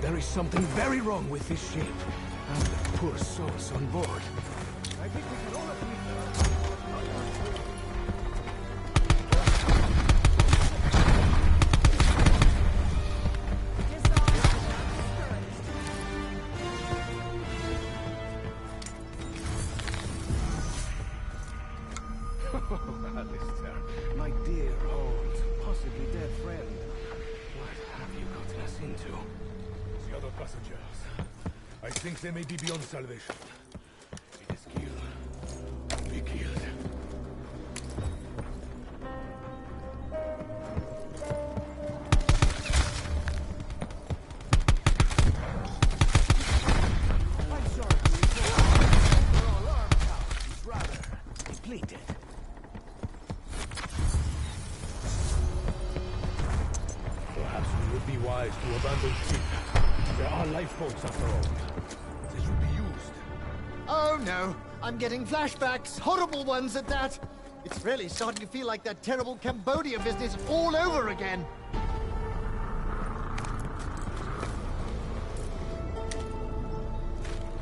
There is something very wrong with this ship, and the poor souls on board. I think we can all agree. Alistair, my dear old, possibly dead friend. What have you gotten us into? The other passengers. I think they may be beyond salvation. It is kill. Be killed. I'm sorry to report your alarm tower is rather depleted. Perhaps we would be wise to abandon ship. There are lifeboats after all. They should be used. Oh no, I'm getting flashbacks, horrible ones at that. It's really starting to feel like that terrible Cambodia business all over again.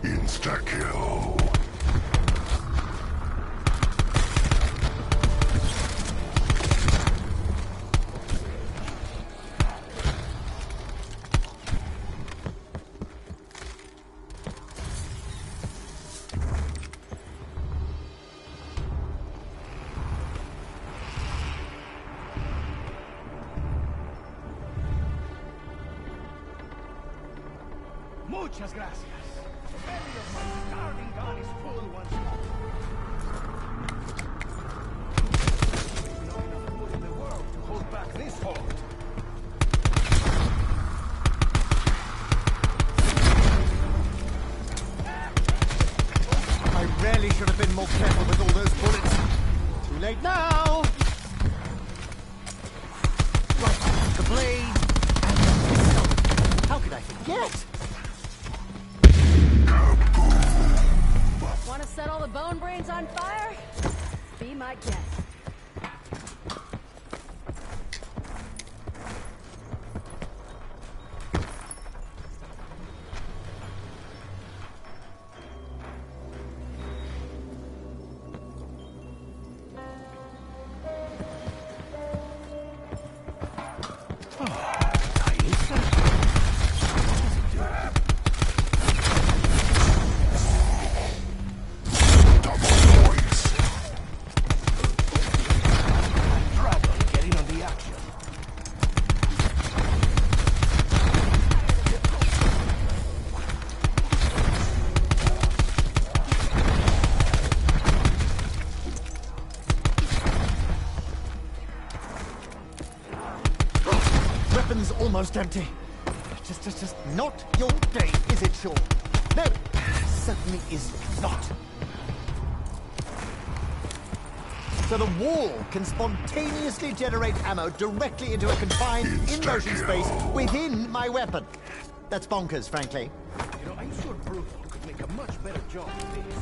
Insta-kill. Muchas gracias. The belly of my starving god is full once more. Not enough food in the world to hold back this horde. I really should have been more careful with all those bullets. Too late now! Right, the blade and the pistol. How could I forget? Want to set all the bone brains on fire? Be my guest. Almost empty. Just not your day, is it, Shaw? No, certainly is not. So the wall can spontaneously generate ammo directly into a confined in-motion space within my weapon. That's bonkers, frankly. You know, I'm sure Brutal could make a much better job of this.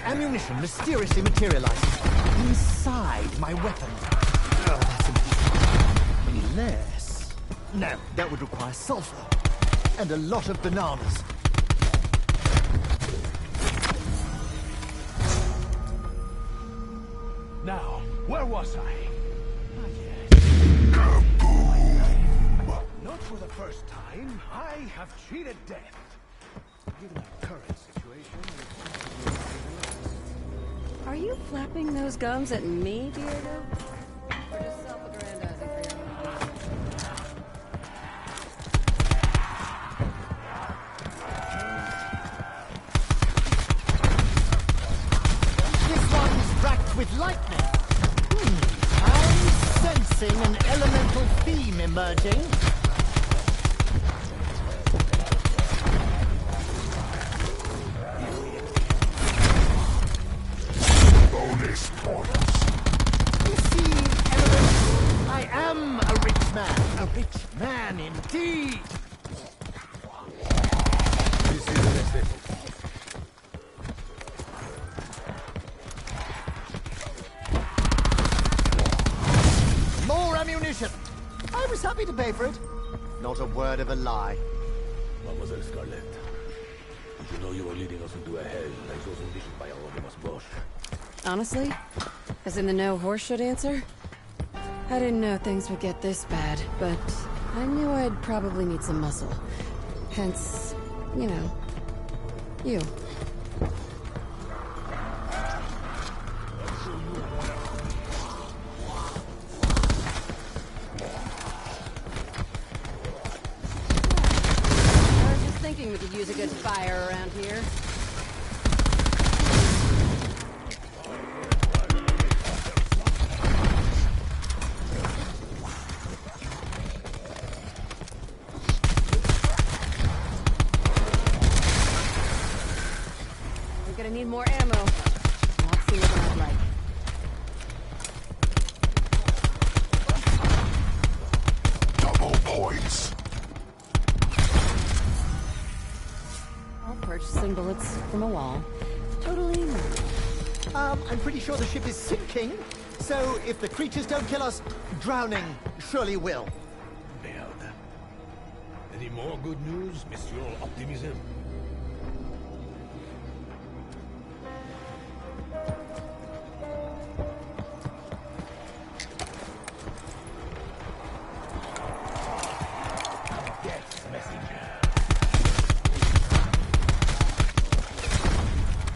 Ammunition mysteriously materializes inside my weapon. Oh, that's impossible. Unless... No, that would require sulfur. And a lot of bananas. Now, where was I? Ah, yes. Not for the first time, I have cheated death. Given the current situation, Are you flapping those gums at me, Diego? Or just self-aggrandizing for your own pleasure? This one's racked with lightning. I'm sensing an elemental theme emerging. Bonus tea! This is the necessity. More ammunition! I was happy to pay for it. Not a word of a lie. Mademoiselle Scarlett, did you know you were leading us into a hell like those envisioned by Anonymous Bosch? Honestly? As in the no horseshit answer? I didn't know things would get this bad, but I knew I'd probably need some muscle. Hence, you know, you. I was just thinking we could use a good fire around here. Gonna need more ammo. Not sooner than I'd like. Double points. All purchasing bullets from a wall. Totally normal. I'm pretty sure the ship is sinking, so if the creatures don't kill us, drowning surely will. Merde. Any more good news, Monsieur Optimism?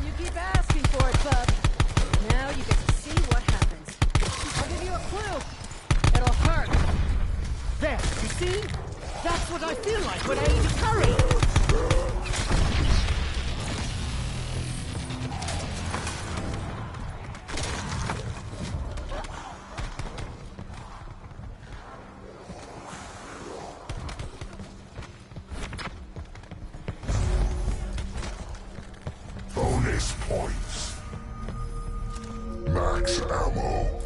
You keep asking for it, bub. Now you get to see what happens. I'll give you a clue. It'll hurt. There, you see? That's what I feel like when I eat a curry! Bonus points. Max ammo.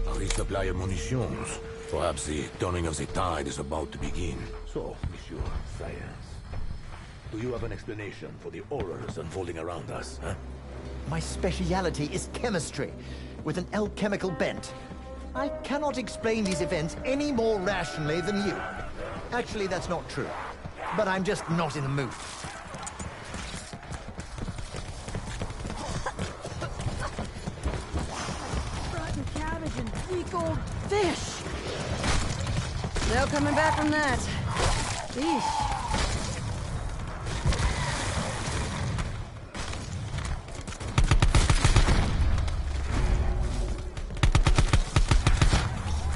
A resupply of munitions. Perhaps the turning of the tide is about to begin. So, Monsieur Science, do you have an explanation for the horrors unfolding around us, huh? My speciality is chemistry, with an alchemical bent. I cannot explain these events any more rationally than you. Actually, that's not true. But I'm just not in the mood. Rotten cabbage and weak old fish. No coming back from that. Eesh.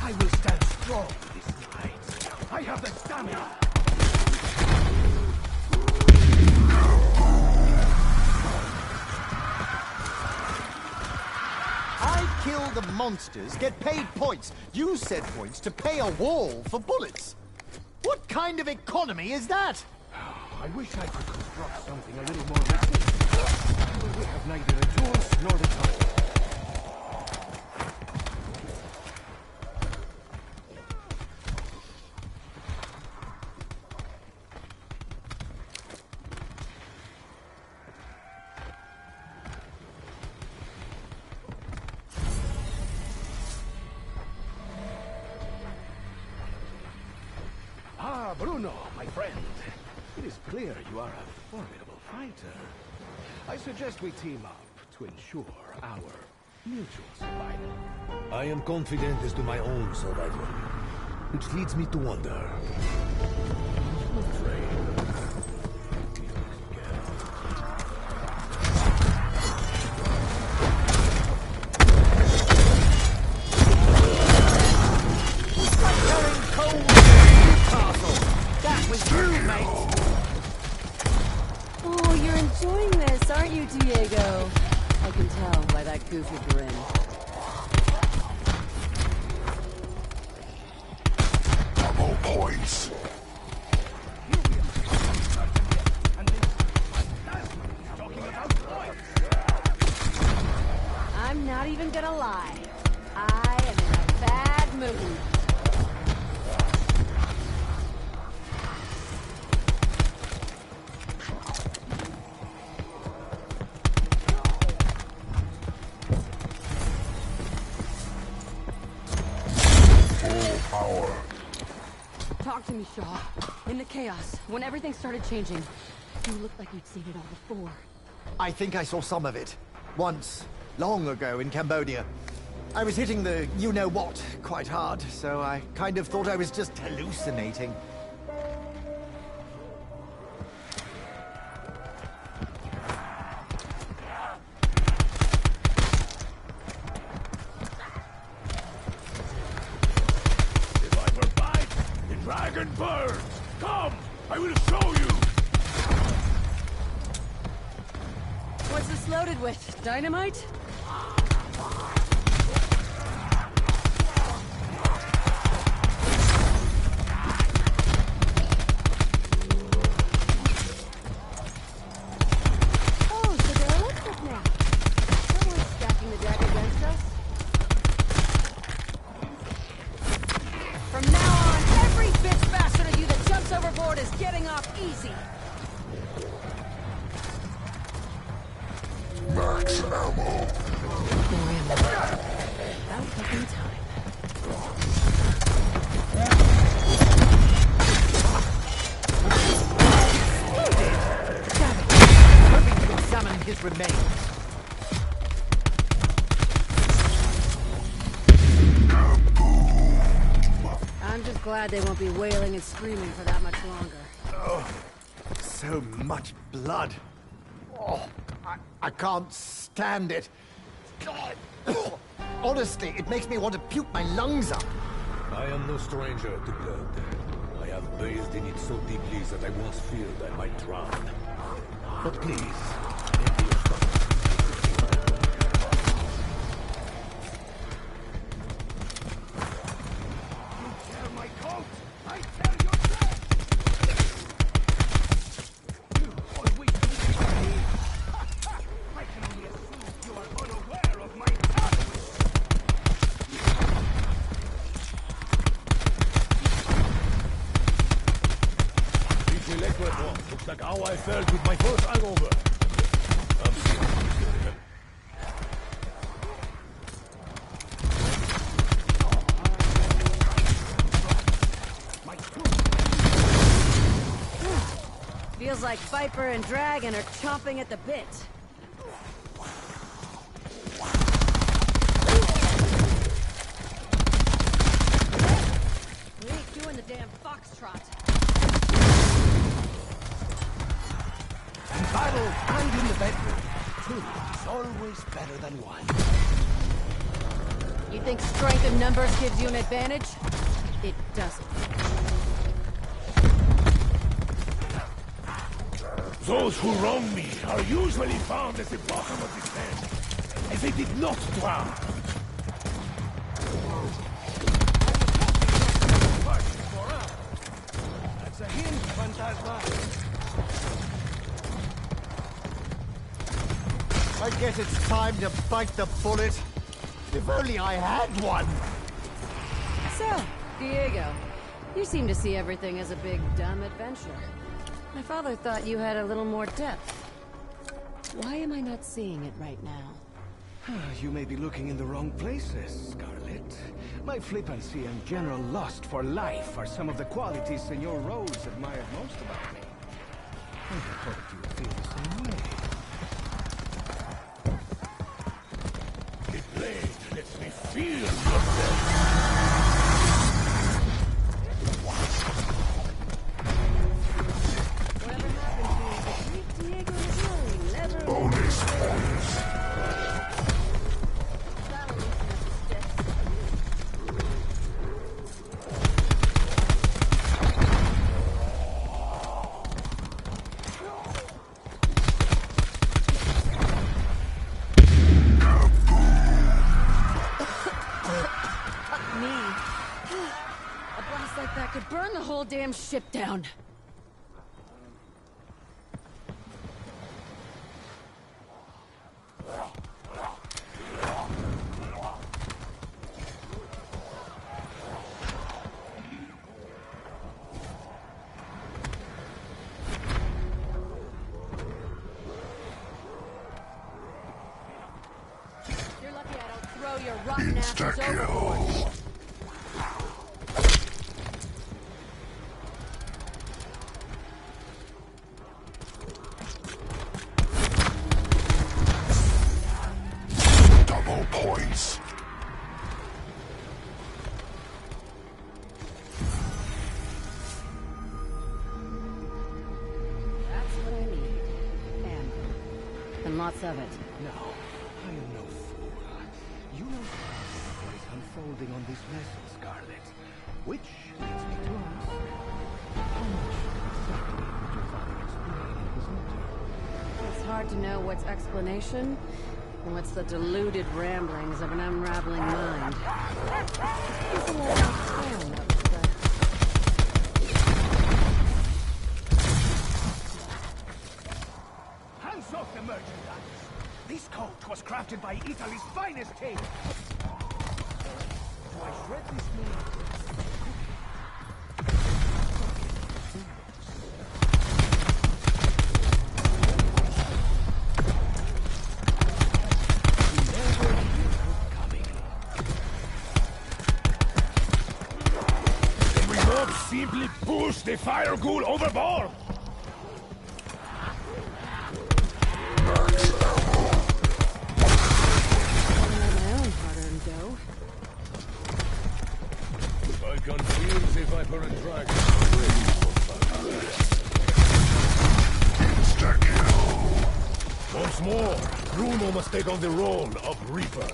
I will stand strong this night. I have the stamina. I kill the monsters, get paid points. You said points to pay a wall for bullets. What kind of economy is that? I wish I could construct something a little more resistant. But we have neither the tools nor the time. Ah, Bruno, my friend. It is clear you are a formidable fighter. I suggest we team up to ensure our mutual survival. I am confident as to my own survival, which leads me to wonder. It's like carrying coal to Newcastle. That was you, mate. Oh, you're enjoying this, aren't you, Diego? I can tell by that goofy grin. Double points. I'm not even gonna lie. I am in a bad mood. Talk to me, Shaw. In the chaos, when everything started changing, you looked like you'd seen it all before. I think I saw some of it. Once. Long ago in Cambodia. I was hitting the you-know-what quite hard, so I kind of thought I was just hallucinating. If I survive, the dragon burns! Come! I will show you! What's this loaded with? Dynamite? Oh, so they're electric now. Someone's stacking the deck against us. From now on, every bitch bastard of you that jumps overboard is getting off easy. Max ammo. About fucking time. Damn it! Hoping to examine his remains. I'm just glad they won't be wailing and screaming for that much longer. Oh, so much blood. Oh, I can't stand it. God. Honestly, it makes me want to puke my lungs up. I am no stranger to blood. I have bathed in it so deeply that I once feared I might drown. But please, empty your stomach. You tear my coat! I tear your dress! You always do me. I can only assume you are unaware of my talent. This electric one looks like how I felt with my first hangover. I'm serious. Feels like Viper and Dragon are chomping at the bit. We ain't doing the damn foxtrot. In battle and in the bedroom, two is always better than one. You think strength in numbers gives you an advantage? It doesn't. Those who wrong me are usually found at the bottom of this den, and they did not drown. That's a hint, Phantasma. I guess it's time to bite the bullet. If only I had one. So, Diego, you seem to see everything as a big, dumb adventure. My father thought you had a little more depth. Why am I not seeing it right now? You may be looking in the wrong places, Scarlet. My flippancy and general lust for life are some of the qualities Senor Rose admired most about me. I hoped you would feel the same way. The blade lets me feel yourself. Whatever happened to the great Diego Rosari never... Bonus points. That'll loosen up the sticks. Me. A blast like that could burn the whole damn ship down. You're lucky I don't throw your rotten asses overboard. Insta-kill. and lots of it. No, I am no fool. You know what is unfolding on this vessel, Scarlet. Which leads me to ask, how much exactly did your father explain in his letter? It's hard to know what's explanation and what's the deluded ramblings of an unraveling mind. There's a lot of time up to that. Hands off the merchandise! This coat was crafted by Italy's finest tailor. Do I shred this meat? Can we not simply push the fire ghoul overboard? My own hard-earned dough. I can feel the viper and dragon. Insta-kill. Once more, Bruno must take on the role of Reaper.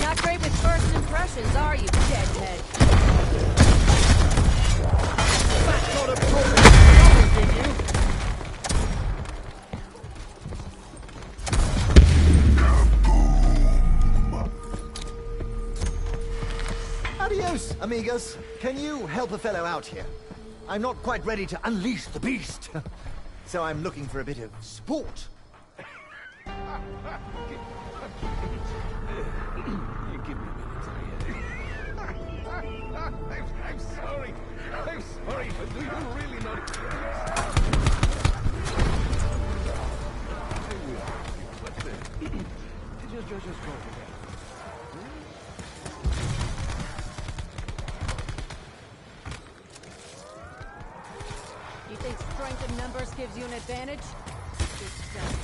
Not great with first impressions, are you, deadhead? That's not a problem, did you? Adios, amigos. Can you help a fellow out here? I'm not quite ready to unleash the beast. So I'm looking for a bit of sport. Give me a minute. I'm sorry. I'm sorry, but do you really not care? I will, but just go ahead. You think strength in numbers gives you an advantage? It's done.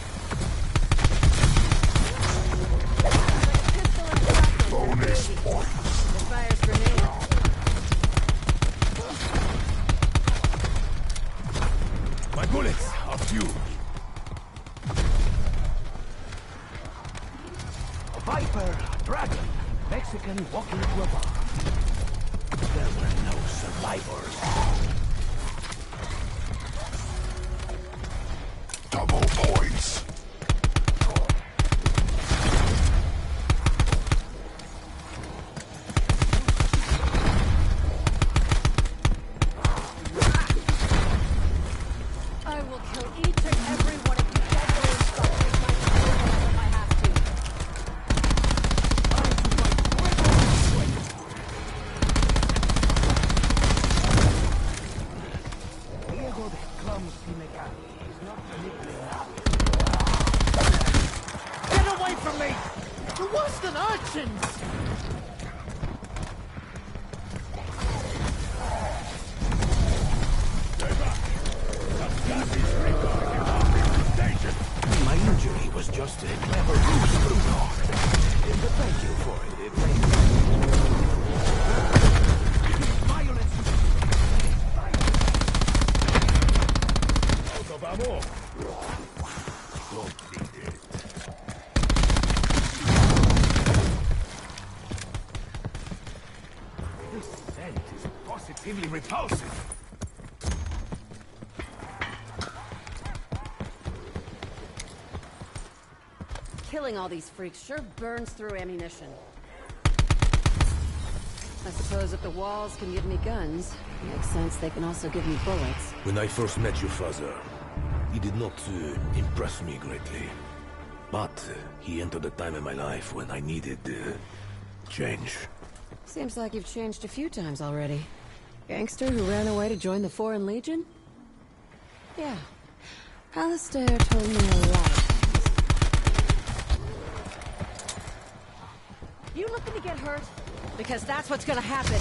Like a pistol and a shotgun. Bonus Baby. points. It fires grenades. My bullets are few. A viper, a dragon, Mexican walking to a bar. There were no survivors. Double points. I will kill each and every one of you deadly instructors myself if I have to. Diego de Clumsy Mechanic is not nicknamed. Get away from me! You're worse than urchins! My injury was just a clever ruse, Bruno. But thank you for it. It made violence. Out of ammo. Don't need it. This scent is positively repulsive. Killing all these freaks sure burns through ammunition. I suppose if the walls can give me guns, it makes sense they can also give me bullets. When I first met your father, he did not impress me greatly. But he entered a time in my life when I needed change. Seems like you've changed a few times already. Gangster who ran away to join the Foreign Legion? Yeah. Alistair told me a lot. You looking to get hurt? Because that's what's gonna happen.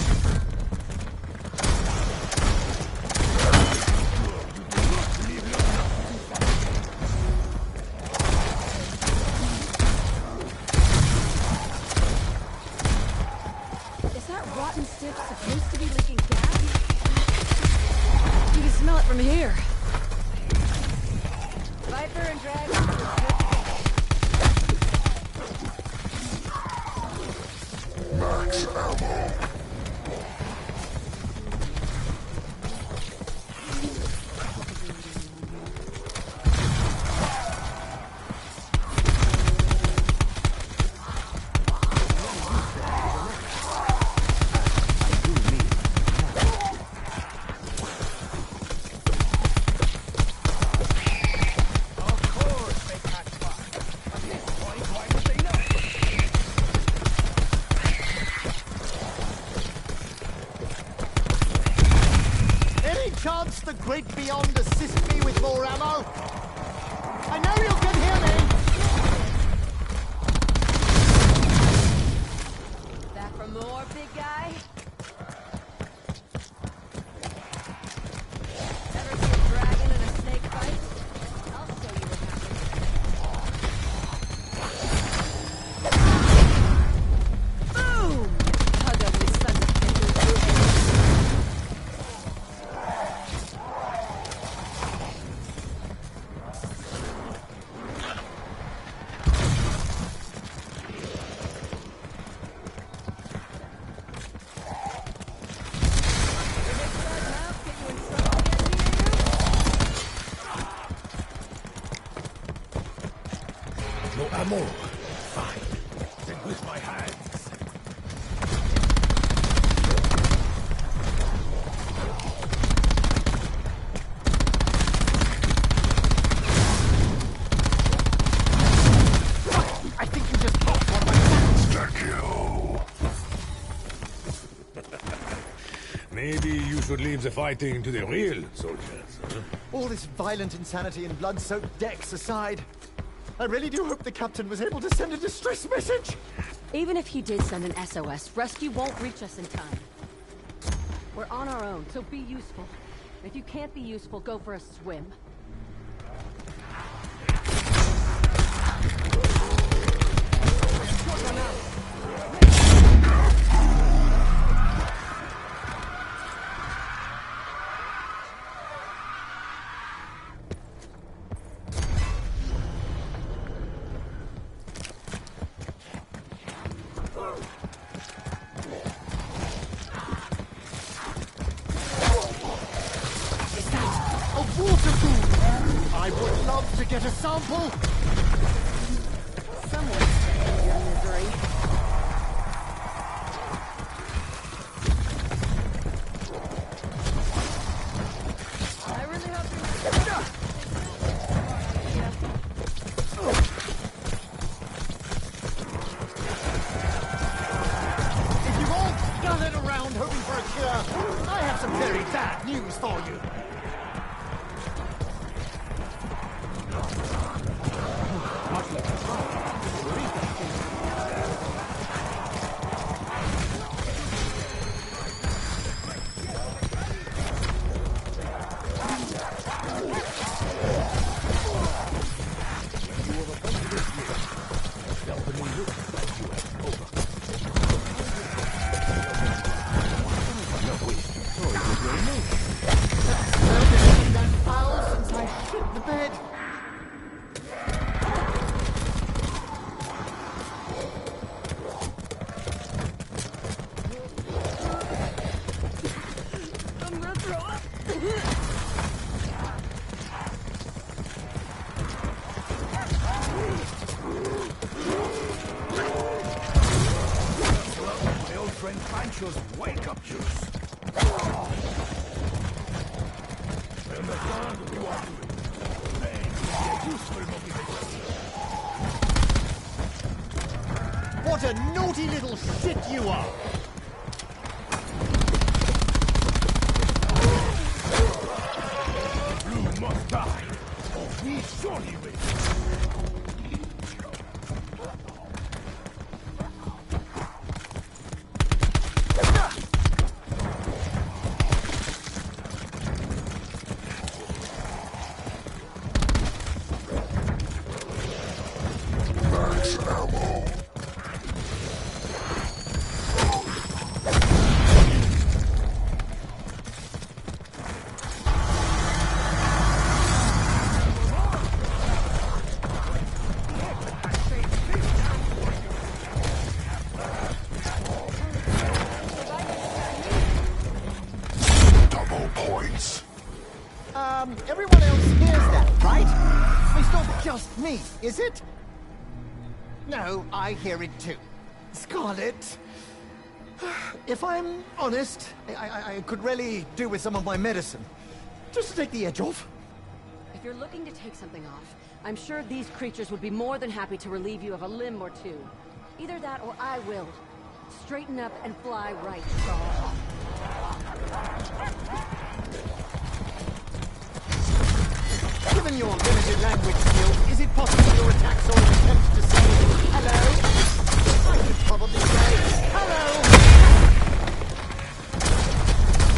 Is that rotten stick supposed to be leaking gas? You can smell it from here. Viper and Dragon. Max ammo. Chance the great beyond assist me with more ammo? I know you can hear me! Back for more, big guy? Ever see a dragon in a snake fight? I'll show you what happens. Boom! Hug of me, sons of bitches. No ammo. Fine. Then with my hands. I think you just popped one of my Insta-kill. Maybe you should leave the fighting to the real soldiers. Huh? All this violent insanity and blood-soaked decks aside, I really do hope the captain was able to send a distress message! Even if he did send an SOS, rescue won't reach us in time. We're on our own, so be useful. If you can't be useful, go for a swim. I would love to get a sample! Someone save your misery. I really hope you're If you've all gathered around hoping for a cure, I have some very bad news for you. Pancho's wake-up juice. What a naughty little shit you are! Blue must die, or we surely will. Max ammo. Double points. Everyone else hears that, right? It's not just me, is it? No, I hear it too. Scarlet, if I'm honest, I could really do with some of my medicine. Just to take the edge off. If you're looking to take something off, I'm sure these creatures would be more than happy to relieve you of a limb or two. Either that or I will. Straighten up and fly right, Saul. Given your limited language skills, is it possible your attacks are an attempt to say hello? I could probably say hello!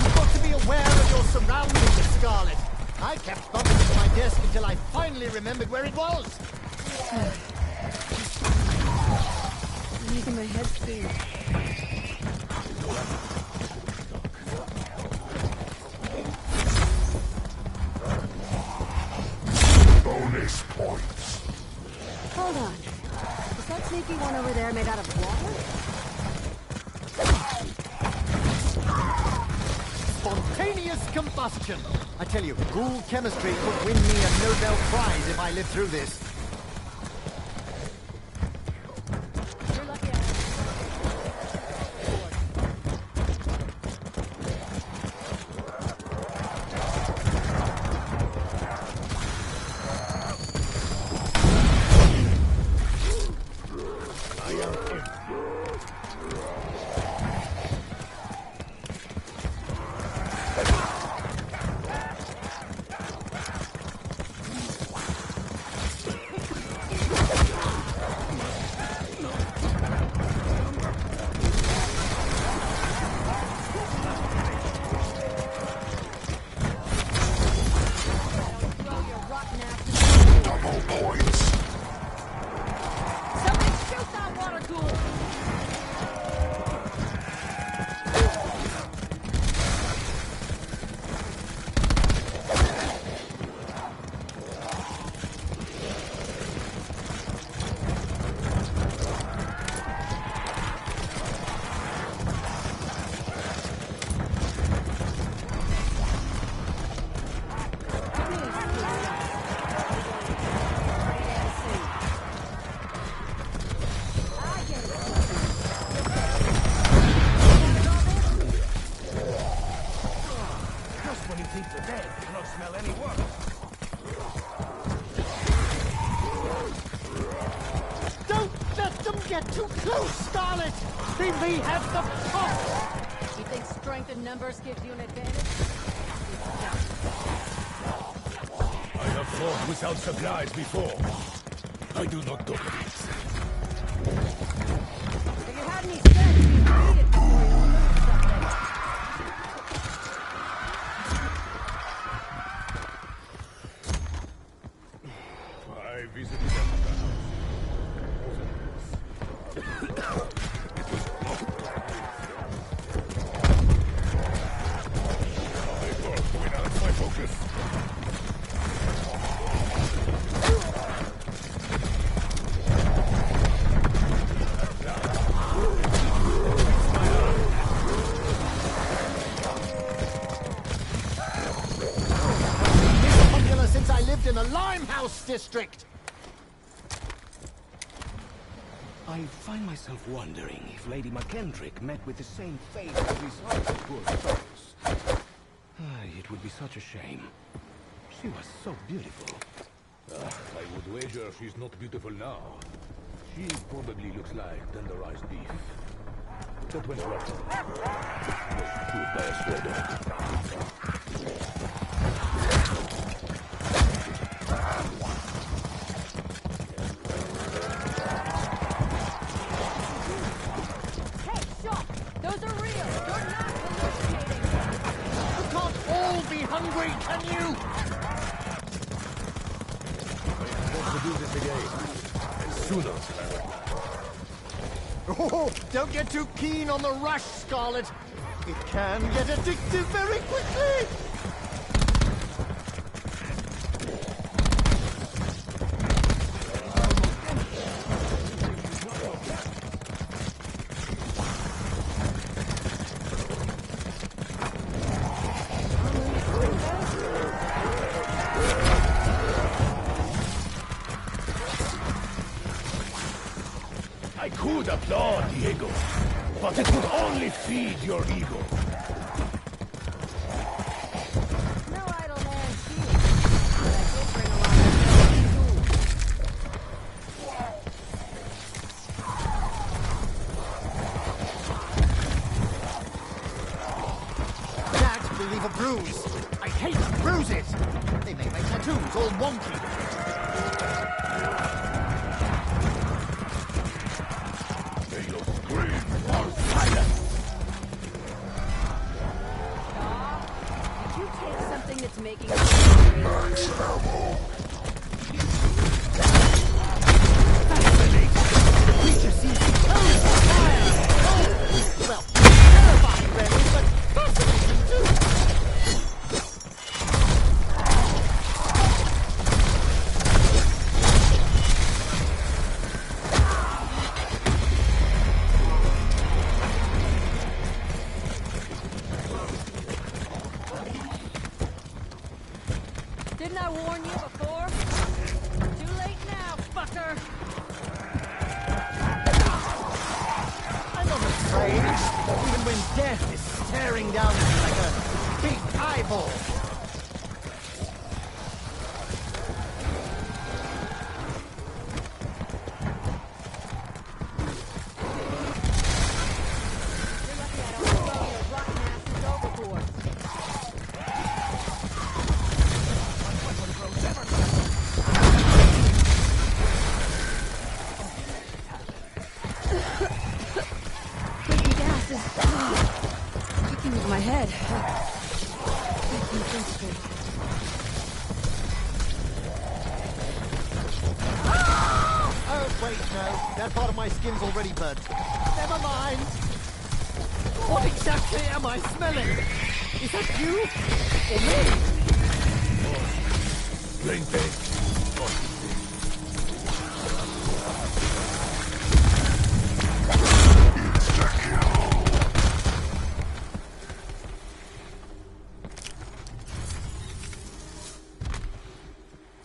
You've got to be aware of your surroundings, Scarlet. I kept bumping into my desk until I finally remembered where it was. I'm making my head spin. Bonus points. Hold on. Is that sneaky one over there made out of water? Spontaneous combustion. I tell you, ghoul chemistry could win me a Nobel Prize if I live through this. You're lucky I Double points. Somebody shoot that water ghoul! Just when you think the dead cannot smell any worse. Don't let them get too close, Scarlet! They may have the pop! You think strength in numbers gives you an advantage? I have fought without supplies before. I do not tolerate. If you had any sense, you'd read it before you lose something. I visited them at the house. I thought went out of my focus. Popular since I lived in the Limehouse district! I find myself wondering if Lady McKendrick met with the same fate as these other poor souls. It would be such a shame. She was so beautiful. I would wager she's not beautiful now. She probably looks like tenderized beef. That went well. Was chewed by a stray dog. Hey, Shaw! Those are real! You're not hallucinating! You can't all be hungry, can you? Want to do this again? Sooner. Oh, don't get too keen on the rush, Scarlet. It can get addictive very quickly. applaud, Diego, but it would only feed your ego. No idle hands here. But I did bring along a tools. That will leave a bruise. I hate bruises. They make my tattoos all wonky. May your scream fall silent. Did you take something that's making Max ammo. The creature seems to be on fire. Oh, well, terrifying, really, but fascinating too. Didn't I warn you before? Too late now, fucker! I'm not afraid, even when death is staring down at me like a big eyeball. You're lucky I don't throw your rotten asses overboard. Taking gas is kicking with my head. Makes me think straight. Oh, wait, no. That part of my skin's already burnt. Never mind. What exactly am I smelling? Is that you? Or me? Plain pain.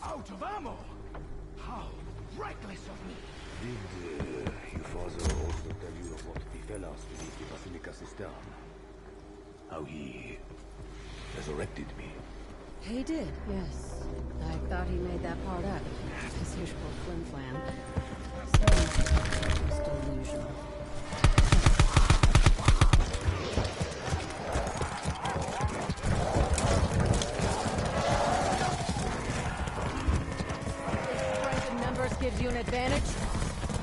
Out of ammo! How reckless of me! Did your father also tell you of what befell us beneath the Basilica cistern? How he resurrected me? He did, yes. I thought he made that part up. His usual flim-flam. So, just delusional. Strength in numbers gives you an advantage?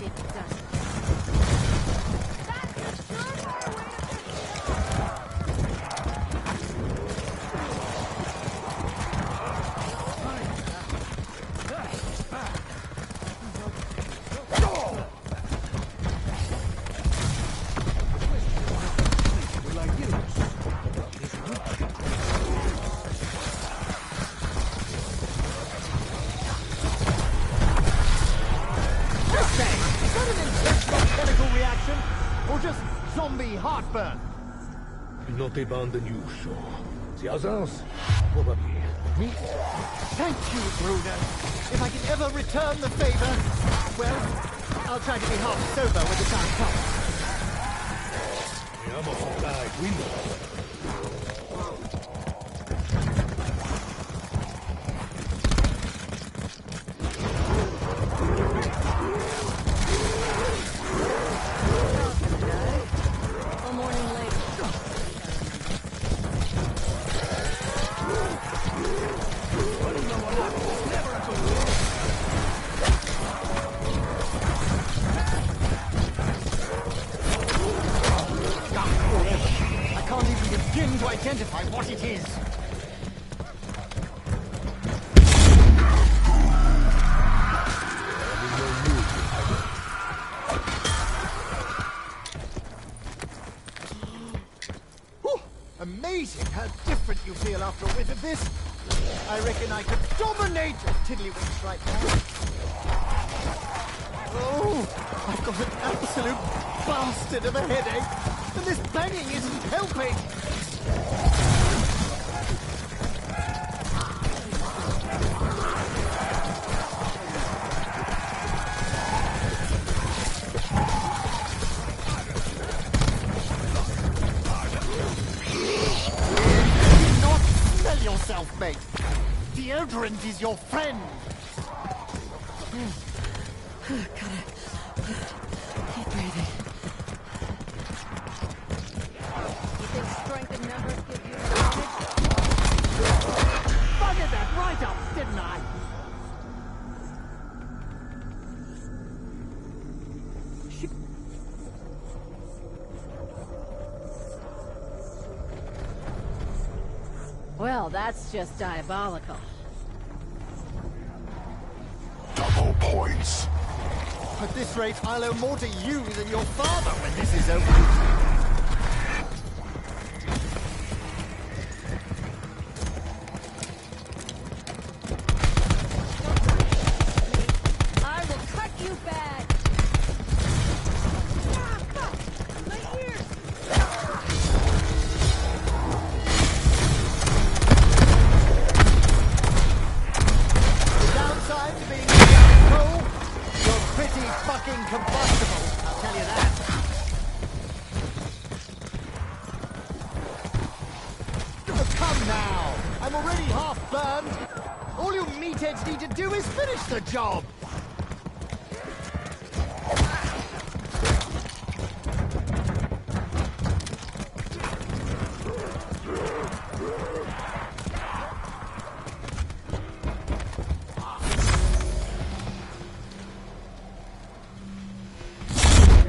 It doesn't. That's a surefire way to finish. Will I Okay, is that an intentional chemical reaction? Or just zombie heartburn? Not abandon you, sure. The others? Probably. Me? Thank you, Bruno. If I can ever return the favor, well, I'll try to be half sober when the time comes. The ammo supply window. A morning later. I can't even begin to identify what it is. Whew, amazing how different you feel after a whiff of this. I reckon I could dominate a tiddlywinks right now. Oh, I've got an absolute bastard of a headache, and this banging isn't helping. yourself, mate. Deodorant is your friend. Gotta keep breathing. You think strength in numbers gives you an advantage? Buggered that right up, didn't I? Well, that's just diabolical. Double points. At this rate, I'll owe more to you than your father when this is over. I will cut you bad. Ah, fuck! My ears! The downside to being coal, you're pretty fucking combustible, I'll tell you that. Oh, come now! I'm already half burned. All you meatheads need to do is finish the job.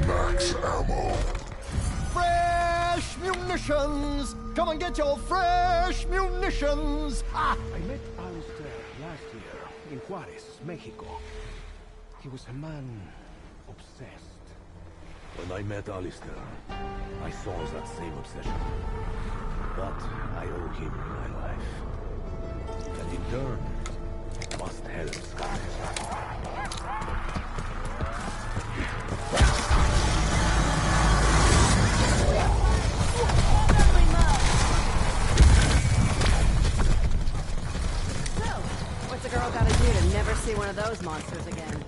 Max ammo. Fresh munitions! Come and get your fresh munitions! Ah! I met Alistair last year in Juarez, Mexico. He was a man obsessed. When I met Alistair, I saw that same obsession. But I owe him my life. And in turn, must help Scarlet. So, what's a girl gotta do to never see one of those monsters again?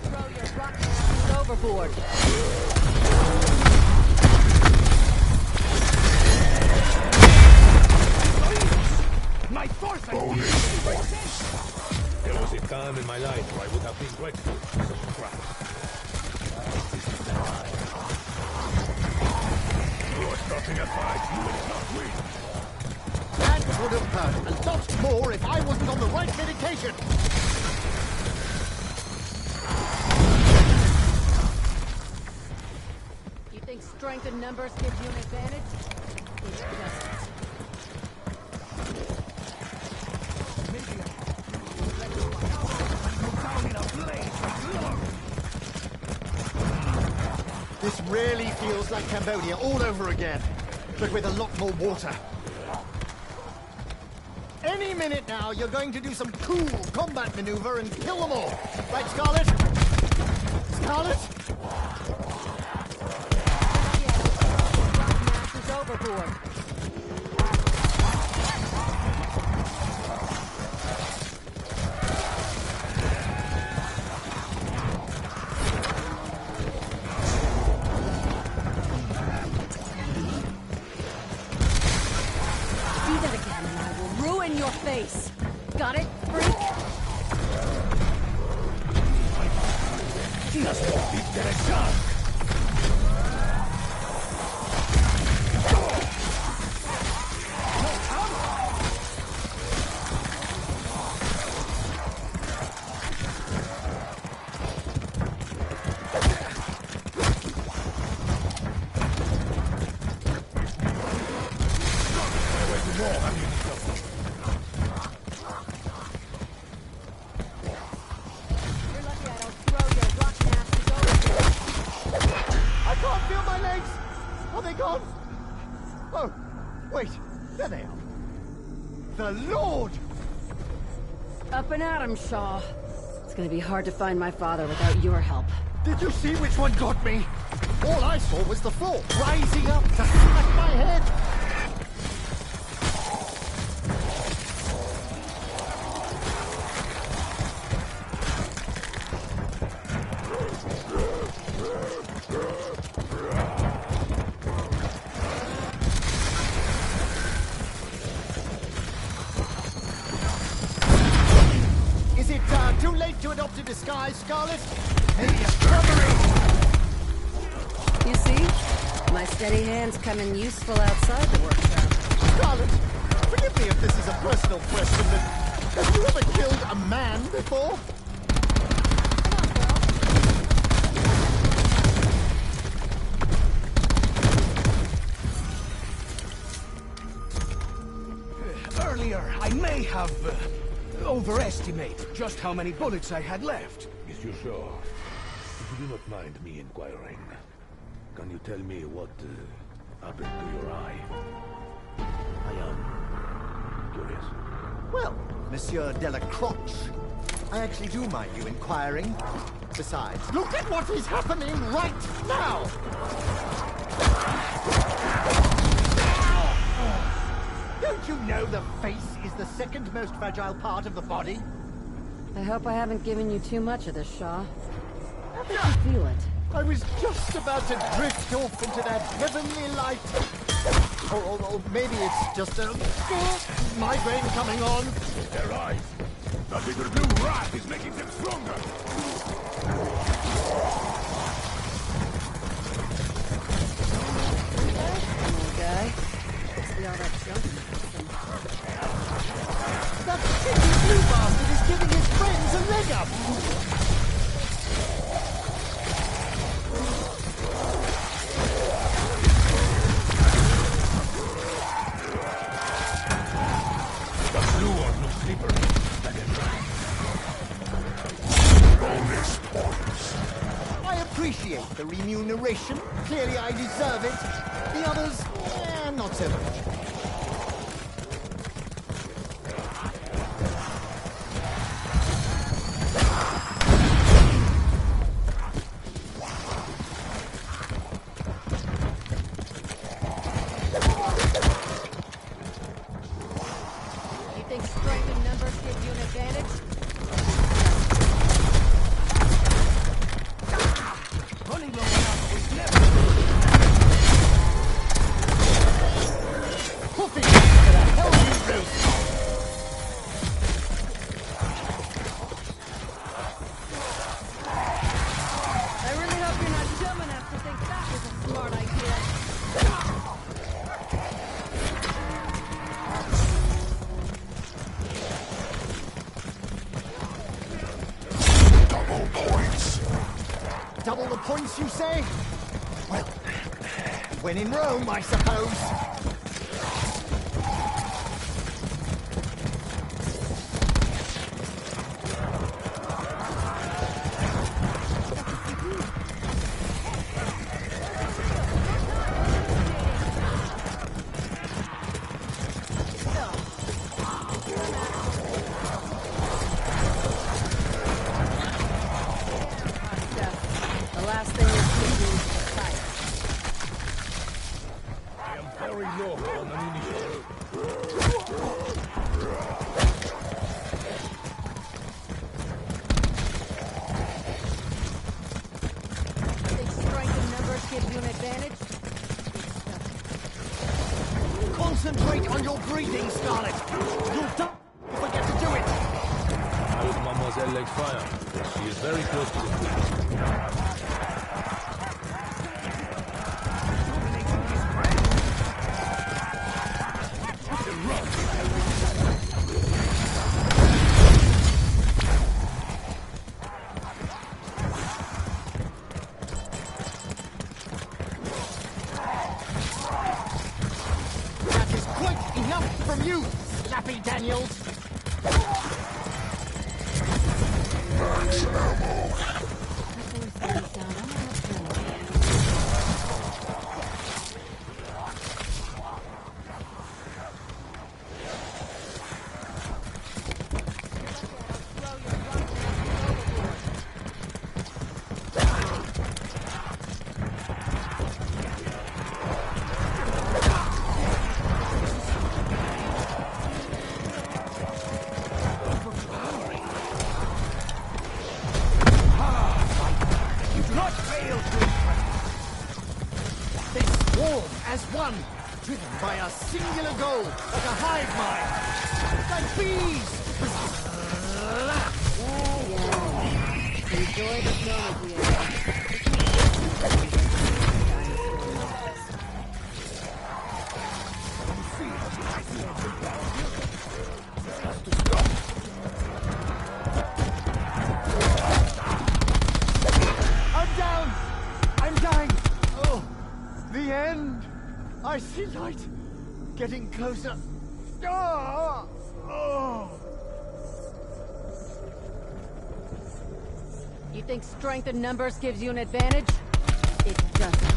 Throw your rock asses overboard. My force! There was a time in my life where I would have been grateful for some crap. You are starting a fight you will not win. That would have hurt a lot more if I wasn't on the right medication. You think strength in numbers gives you an advantage? It doesn't. This really feels like Cambodia all over again, but with a lot more water. Any minute now, you're going to do some cool combat maneuver and kill them all. Right, Scarlet? Scarlet? Rock asses overboard. Do that again and I will ruin your face. Got it, freak? You're lucky I don't throw your rotten asses overboard. I can't feel my legs! Are they gone? Oh, wait, there they are. The Lord! Up and at 'em, Shaw. It's gonna be hard to find my father without your help. Did you see which one got me? All I saw was the floor rising up to smack my head. Is it too late to adopt a disguise, Scarlet? Maybe a covering. You see? My steady hands come in useful outside the workshop. Scarlet, forgive me if this is a personal question, but have you ever killed a man before? Earlier, I may have overestimated just how many bullets I had left. Monsieur Shaw, if you do not mind me inquiring, can you tell me what happened to your eye? I am curious. Well, Monsieur Delacroix, I actually do mind you inquiring. Besides, look at what is happening right now! Don't you know the face is the second most fragile part of the body? I hope I haven't given you too much of this, Shaw. How did you feel it? I was just about to drift off into that heavenly light. Or maybe it's just a migraine coming on. Their eyes! The bigger blue rat is making them stronger! Little guy. See all that junk in the system. That cheeky blue bastard is giving his friends a leg up. The blue are no sleeper. Bonus points. I appreciate the remuneration. Clearly I deserve it. The others, not so much. You think strength in numbers give you an advantage? Running low enough is never... Hoofy to the healthy roast. I really hope you're not dumb enough to think that was a smart idea. Double points. Double the points, you say? Well, when in Rome, I suppose. The last thing is keeping is the fight. I am very low on ammunition. Think strength in numbers gives you an advantage? Concentrate on your breathing, Scarlet. You'll die if we get to do it. I hope Mademoiselle likes fire. She is very close to the queen. That is quite enough from you, Slappy Daniels. Max ammo. Before he throws down, I'm gonna have to... as one, driven by a singular goal, like a hive mind, like bees. Yeah. Enjoy this moment, Diego. I'm down! I'm dying! Oh, the end! I see light! Getting closer. Oh! Oh! You think strength in numbers gives you an advantage? It doesn't.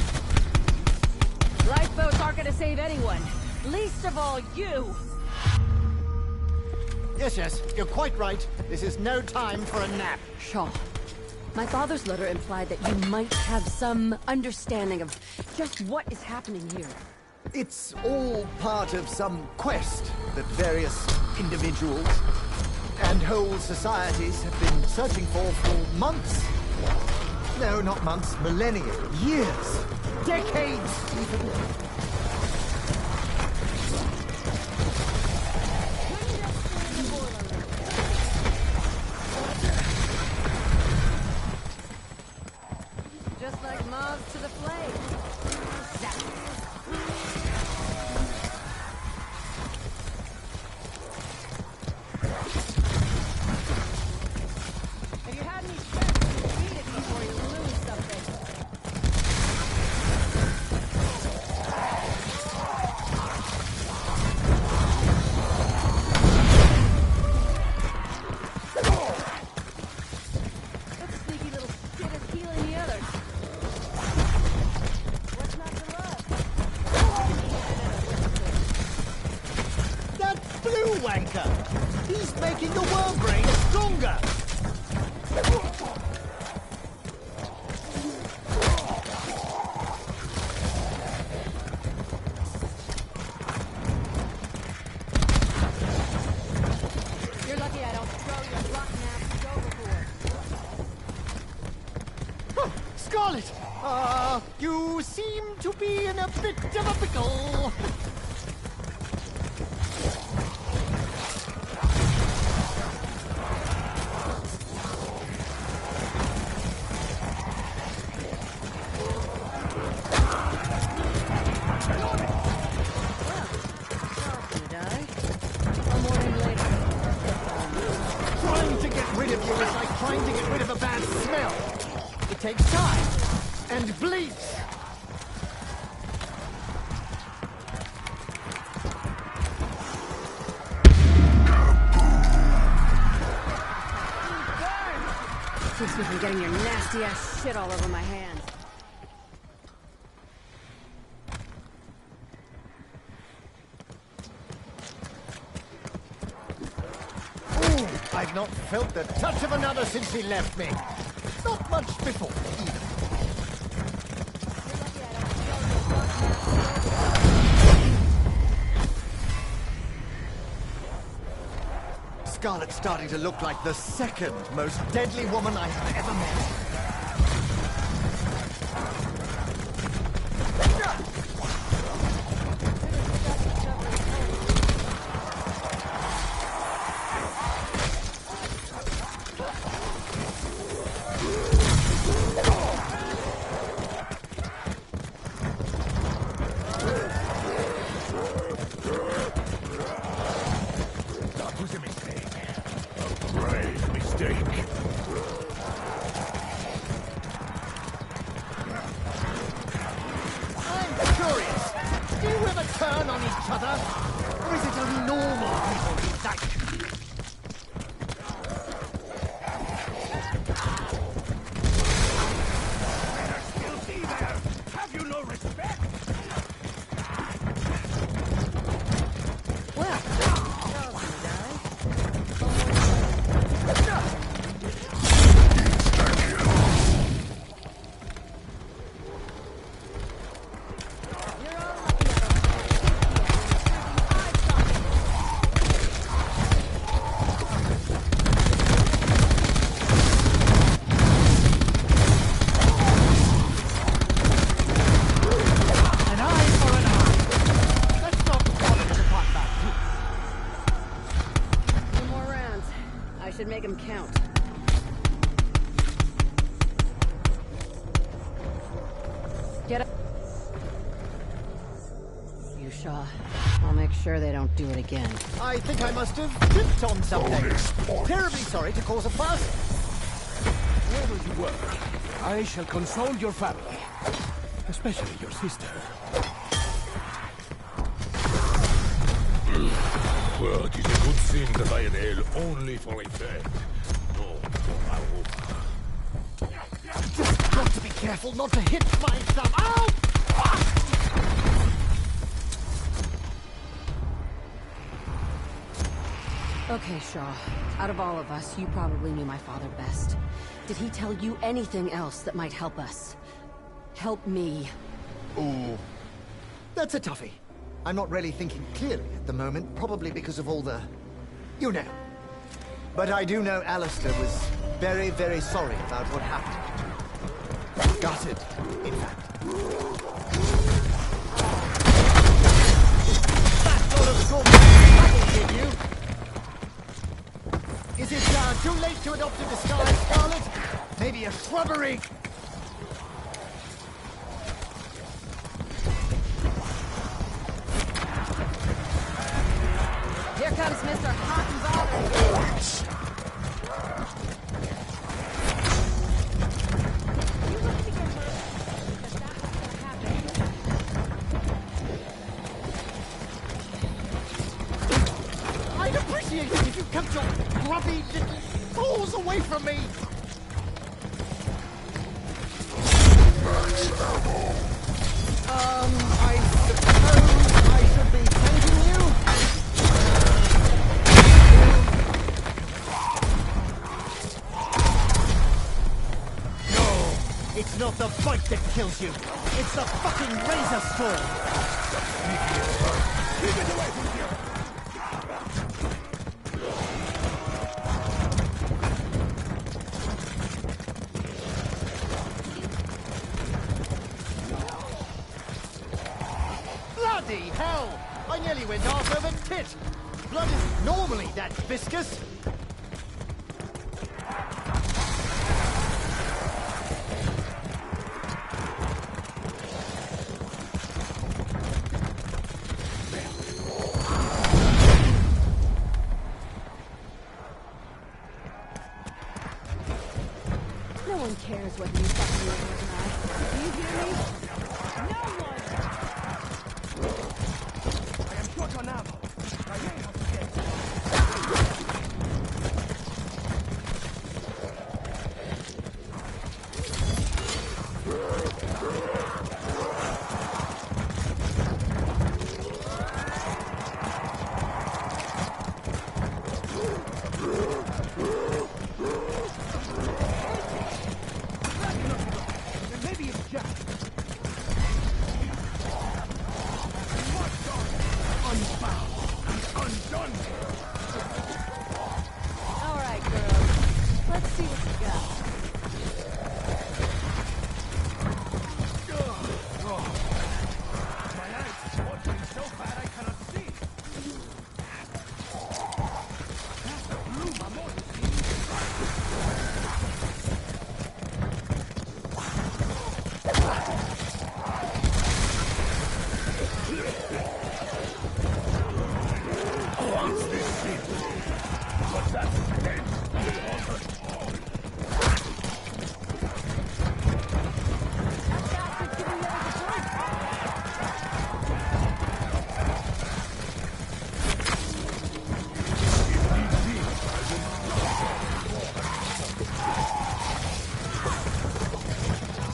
Lifeboats aren't gonna save anyone. Least of all you! Yes, you're quite right. This is no time for a nap. Shaw, my father's letter implied that you might have some understanding of just what is happening here. It's all part of some quest that various individuals and whole societies have been searching for months. No, not months, millennia, years, decades even. Just like moths to the flame. Zap. Have you had any chance to beat it before you lose something? That sneaky little shit is healing the others. What's not to love? That blue wanker! He's making the worm brain stronger! You're lucky I don't throw your rotten ass overboard. Scarlet! You seem to be in a bit of a pickle. You die. One morning later. Trying to get rid of you is like trying to get rid of a bad smell. It takes time and bleeds. Keeps me from getting your nasty ass shit all over my hands. Ooh, I've not felt the touch of another since he left me. Not much before, either. Scarlet's starting to look like the second most deadly woman I have ever met. That was a mistake. A grave mistake. I'm curious. Do you ever turn on each other? Or is it only normal people you like? Still be there. Have you no respect? Well, Charles, you die. You're all lucky I don't have Get up. You, Shaw. I'll make sure they don't do it again. I think I must have tripped on something. Terribly sorry to cause a fuss. Wherever you were, I shall console your family. Especially your sister. Well, it is a good thing that I inhale only for effect. No, for our woman. Just got to be careful not to hit my thumb. Ow! Okay, Shaw. Out of all of us, you probably knew my father best. Did he tell you anything else that might help us? Help me. Ooh. That's a toughie. I'm not really thinking clearly at the moment, probably because of all the... you know. But I do know Alistair was very, very sorry about what happened. Gutted, in fact. That sort of trouble did you? Is it too late to adopt a disguise, Scarlet? Maybe a shrubbery? Here comes Mr. Hot and Bothered. You look to get hurt, because that's what's gonna happen. I'd appreciate it if you kept your grubby little fools away from me! I suppose I should be thanking you? No, it's not the bite that kills you. It's the fucking razor straw. Keep it away from here! Bloody hell! I nearly went arse over tit. Blood is normally that viscous. No one cares whether you fuck me or not. Do you hear me? No one! I am short on ammo. I may have to get... Maybe it's Jack. Unbound and undone. All right, girls. Let's see what you got. My eyes are watering so bad I cannot see. That's the blue mammoth, you see? Once this ship, but that's dead.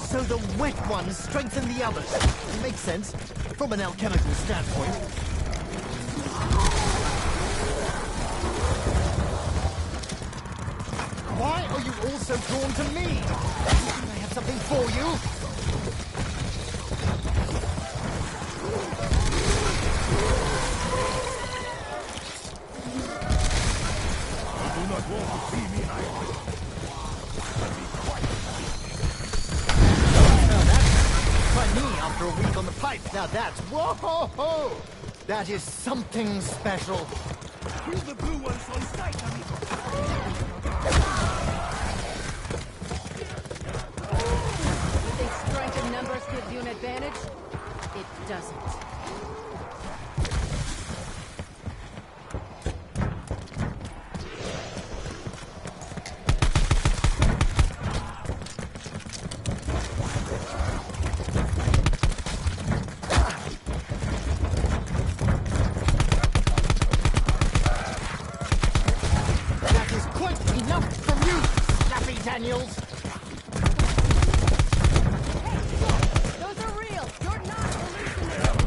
So the wet ones strengthen the others. Makes sense, from an alchemical standpoint. Why are you all so drawn to me? I have something for you. You do not want to see me either. Try me after a week on the pipe. Now that's whoa! That is something special. Kill the blue ones on sight, amigo. You think strength in numbers gives you an advantage? It doesn't. That is quite enough from you, Snappy Daniels! Those are real! You're not hallucinating!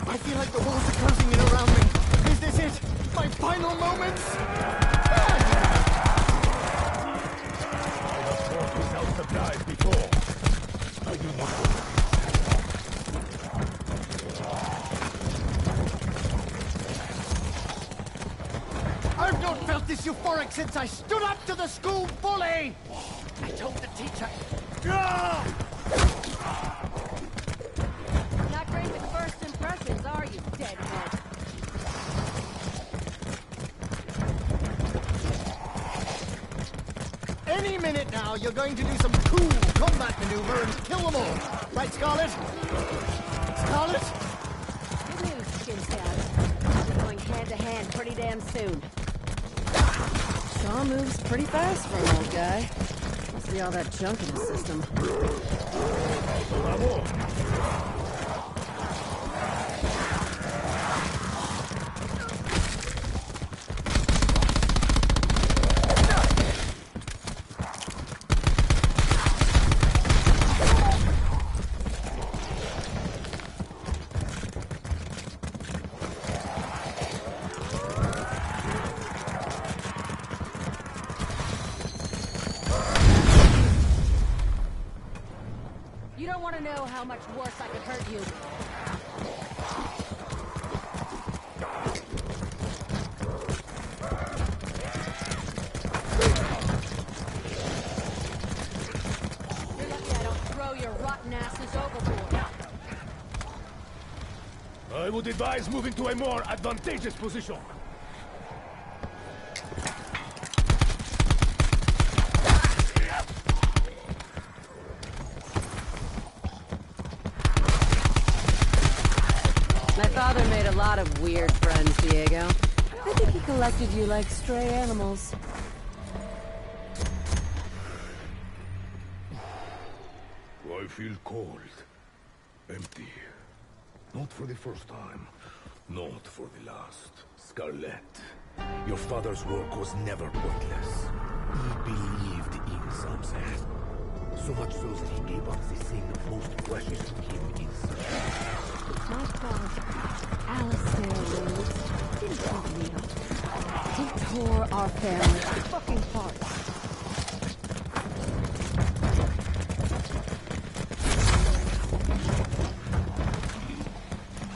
I feel like the walls are closing in around me. Is this it? My final moments? Fought without supplies before. I do not know. I've not felt this euphoric since I stood up to the school bully! I told the teacher... Ah! Not great with first impressions, are you, deadhead? Any minute now, you're going to do some cool combat maneuver and kill them all. Right, Scarlet? Scarlet? Good news, Skin Scouts. We're going hand-to-hand pretty damn soon. Shaw moves pretty fast for an old guy. Must be all that junk in his system. You don't want to know how much worse I could hurt you. You're lucky I don't throw your rotten asses overboard. I would advise moving to a more advantageous position. My father made a lot of weird friends, Diego. I think he collected you like stray animals. I feel cold. Empty. Not for the first time. Not for the last. Scarlet. Your father's work was never pointless. He believed in something. So much so that he gave up the thing most precious to him inside. My father, Alistair Rhodes, didn't fuck me up. He tore our family fucking apart.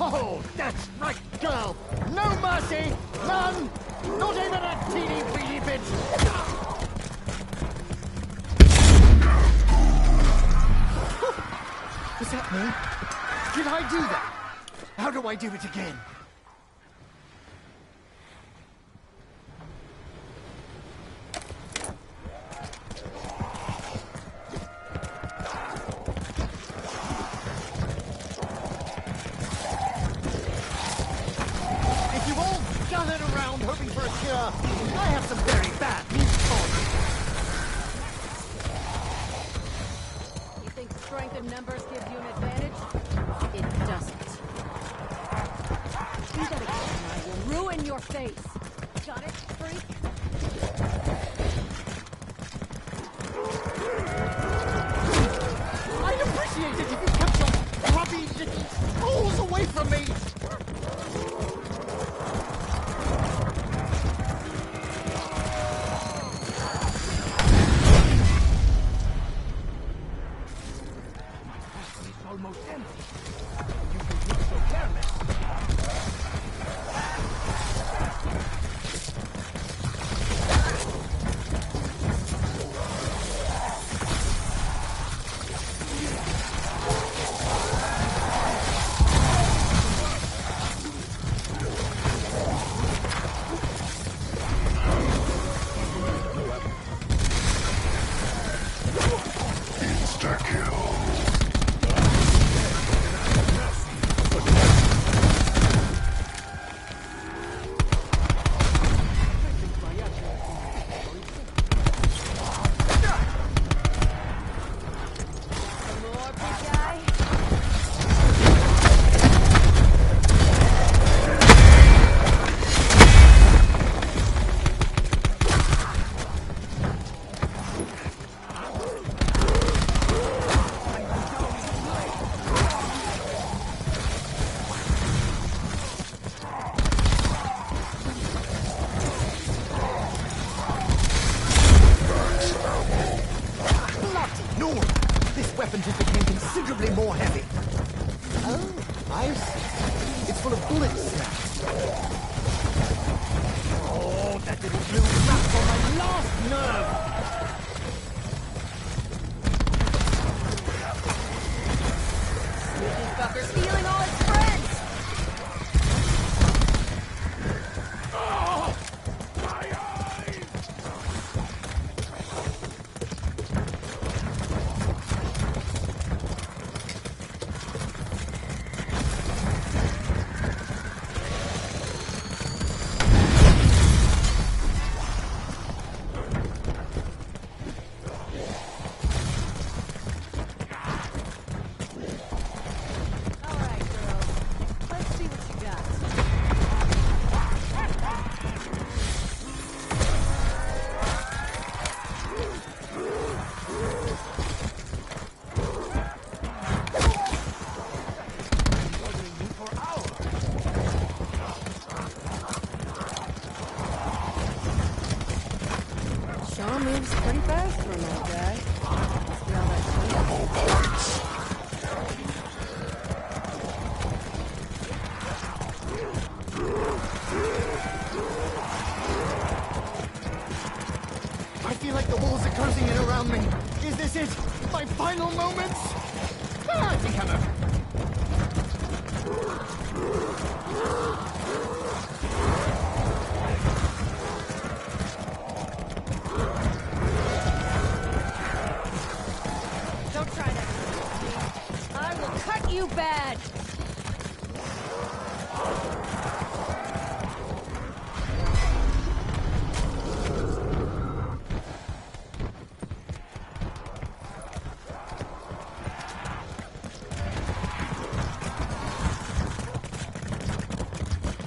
Oh, that's right, girl! No mercy! None! Not even a teeny-weeny bit! Was that me? Did I do that? How do I do it again? If you all gathered around hoping for a cure, I have some very bad news for you. You think strength in numbers gives you an advantage? It doesn't. You gotta go, and I will ruin your face. Got it, freak? I'd appreciate it if you kept your grubby little balls away from me! It's almost empty. You can look so careless. Oh! This weapon just became considerably more heavy. Oh, I see. It's full of bullet snaps. Oh, that little blue rat on my last nerve! This fucker's healing all its friends! Moves pretty fast for an old guy. Must be all that I feel like the walls are closing in around me. Is this it? My final moments? Ah, I think I'm over. you bad!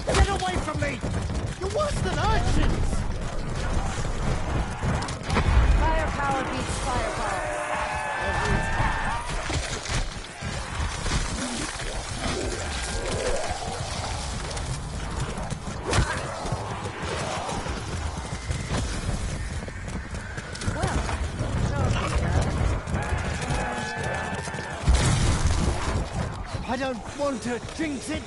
Get away from me! You're worse than urchins! Firepower beats firepower. I don't want to jinx it,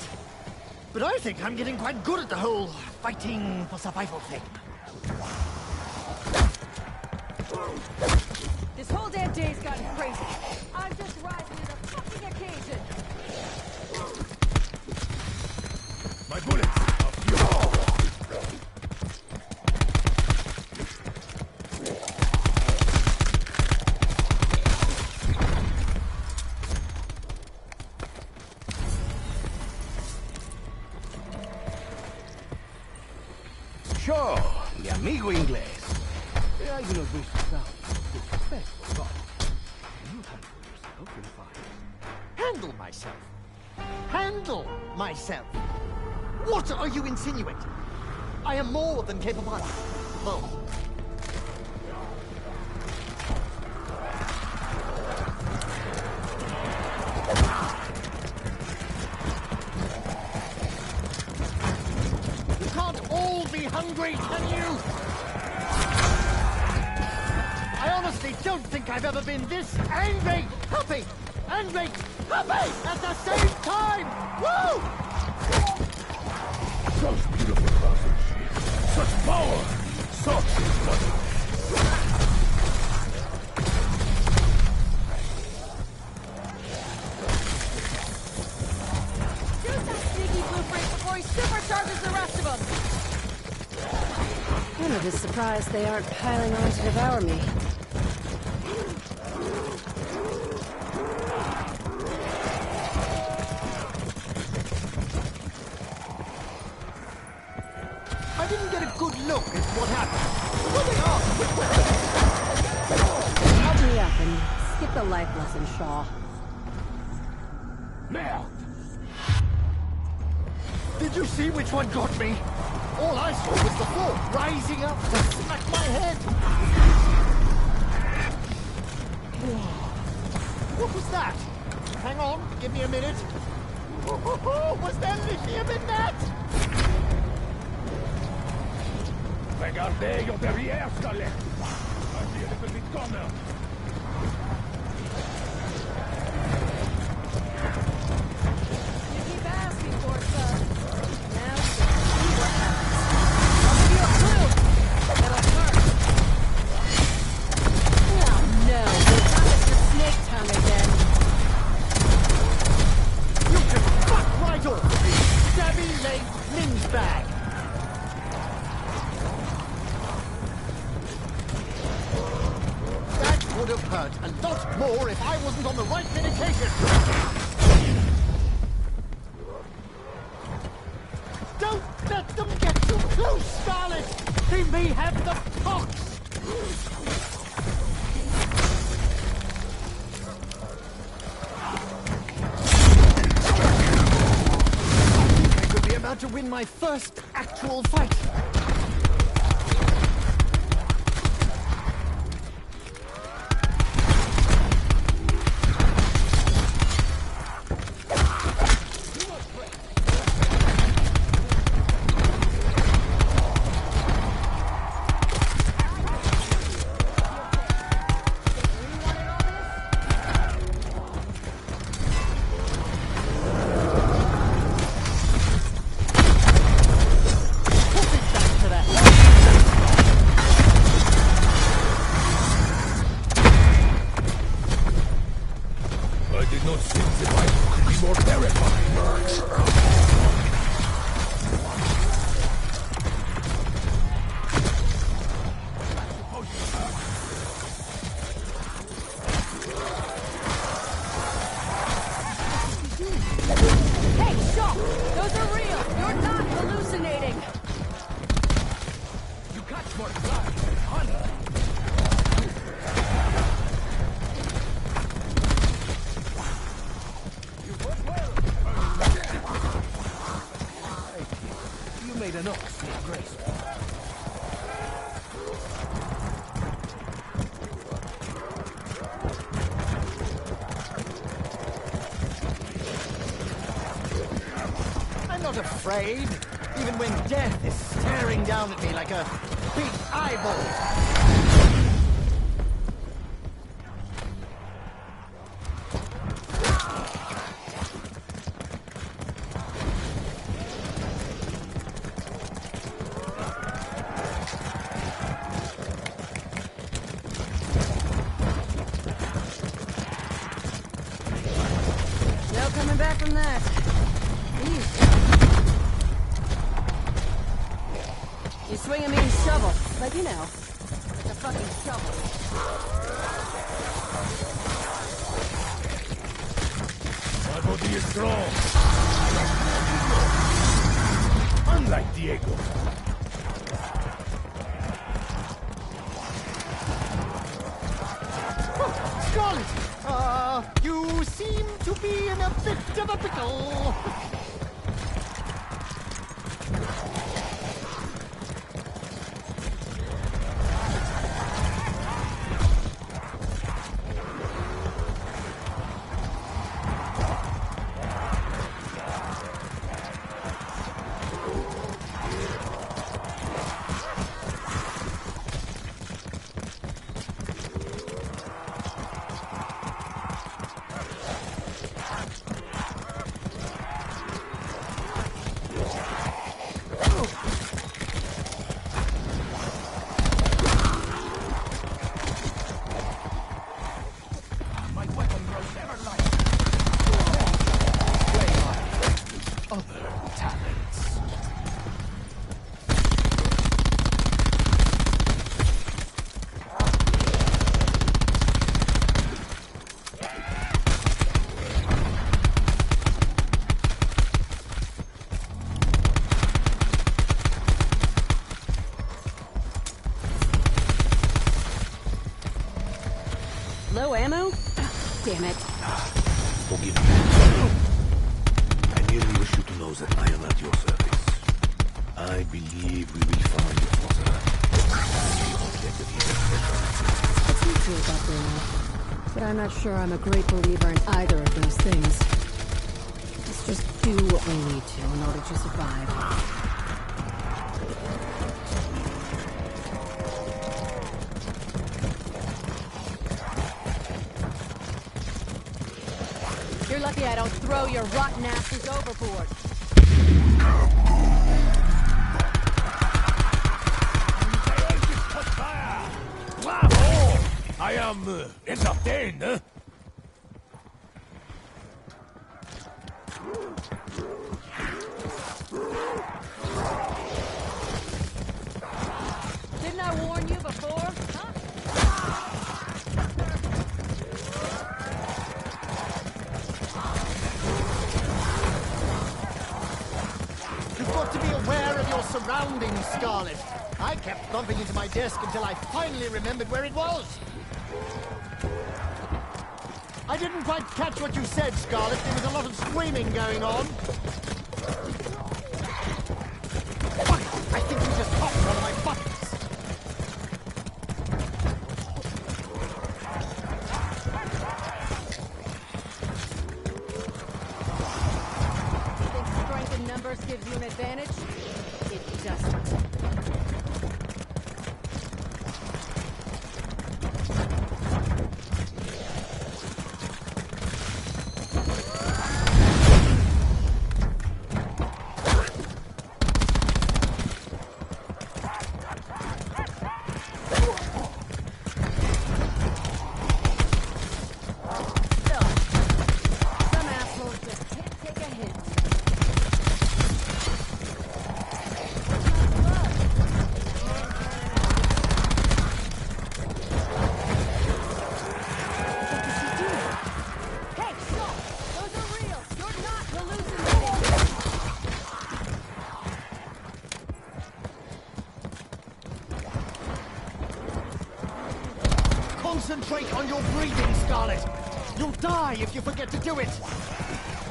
but I think I'm getting quite good at the whole fighting for survival thing. This whole damn day's gotten crazy. I'm just rising to the fucking occasion. My bullets are pure. Sure, mi amigo inglés. Hay unos bichos disrespectful, but you handle yourself in fine. Handle myself? Handle myself? What are you insinuating? I am more than capable of... Oh. You can't all be hungry, can you? I honestly don't think I've ever been this angry, happy, angry, happy at the same time! Woo! Such beautiful craftsmanship. Such power. Such blood. Shoot that sneaky blueprint before he supercharges the rest of them! I'm a bit surprised they aren't piling on to devour me. I didn't get a good look at what happened. What they are? Help me up and skip the life lesson, Shaw. Merde. Did you see which one got me? All I saw was the fork rising up to smack my head. What was that? Hang on, give me a minute. Was there lithium in that? Regardez your derrière, Scarlet. I see a little bit corner. Not more if I wasn't on the right medication! Don't let them get too close, Scarlet! They may have the pox! I could be about to win my first actual fight. Afraid, even when death is staring down at me like a big eyeball. No coming back from that. You swing a mean shovel, like you know, like a fucking shovel. My body is strong. Unlike Diego. Scarlet, you seem to be in a bit of a pickle. Low ammo? Damn it. Forgive me. I merely wish you to know that I am at your service. I believe we will find your father. The objective is treasure. It's easy about Bruno, but I'm not sure I'm a great believer in either of those things. Let's just do what we need to in order to survive. You're lucky I don't throw your rotten asses overboard. Bravo! I am entertained, huh? Didn't I warn you before? Huh? surroundings, Scarlet. I kept bumping into my desk until I finally remembered where it was. I didn't quite catch what you said, Scarlet. There was a lot of screaming going on. Fuck! I think you just popped one of my buttons. Gives you an advantage? It doesn't. Some assholes just can't take a hint. Concentrate on your breathing, Scarlet. You'll die if you forget to do it.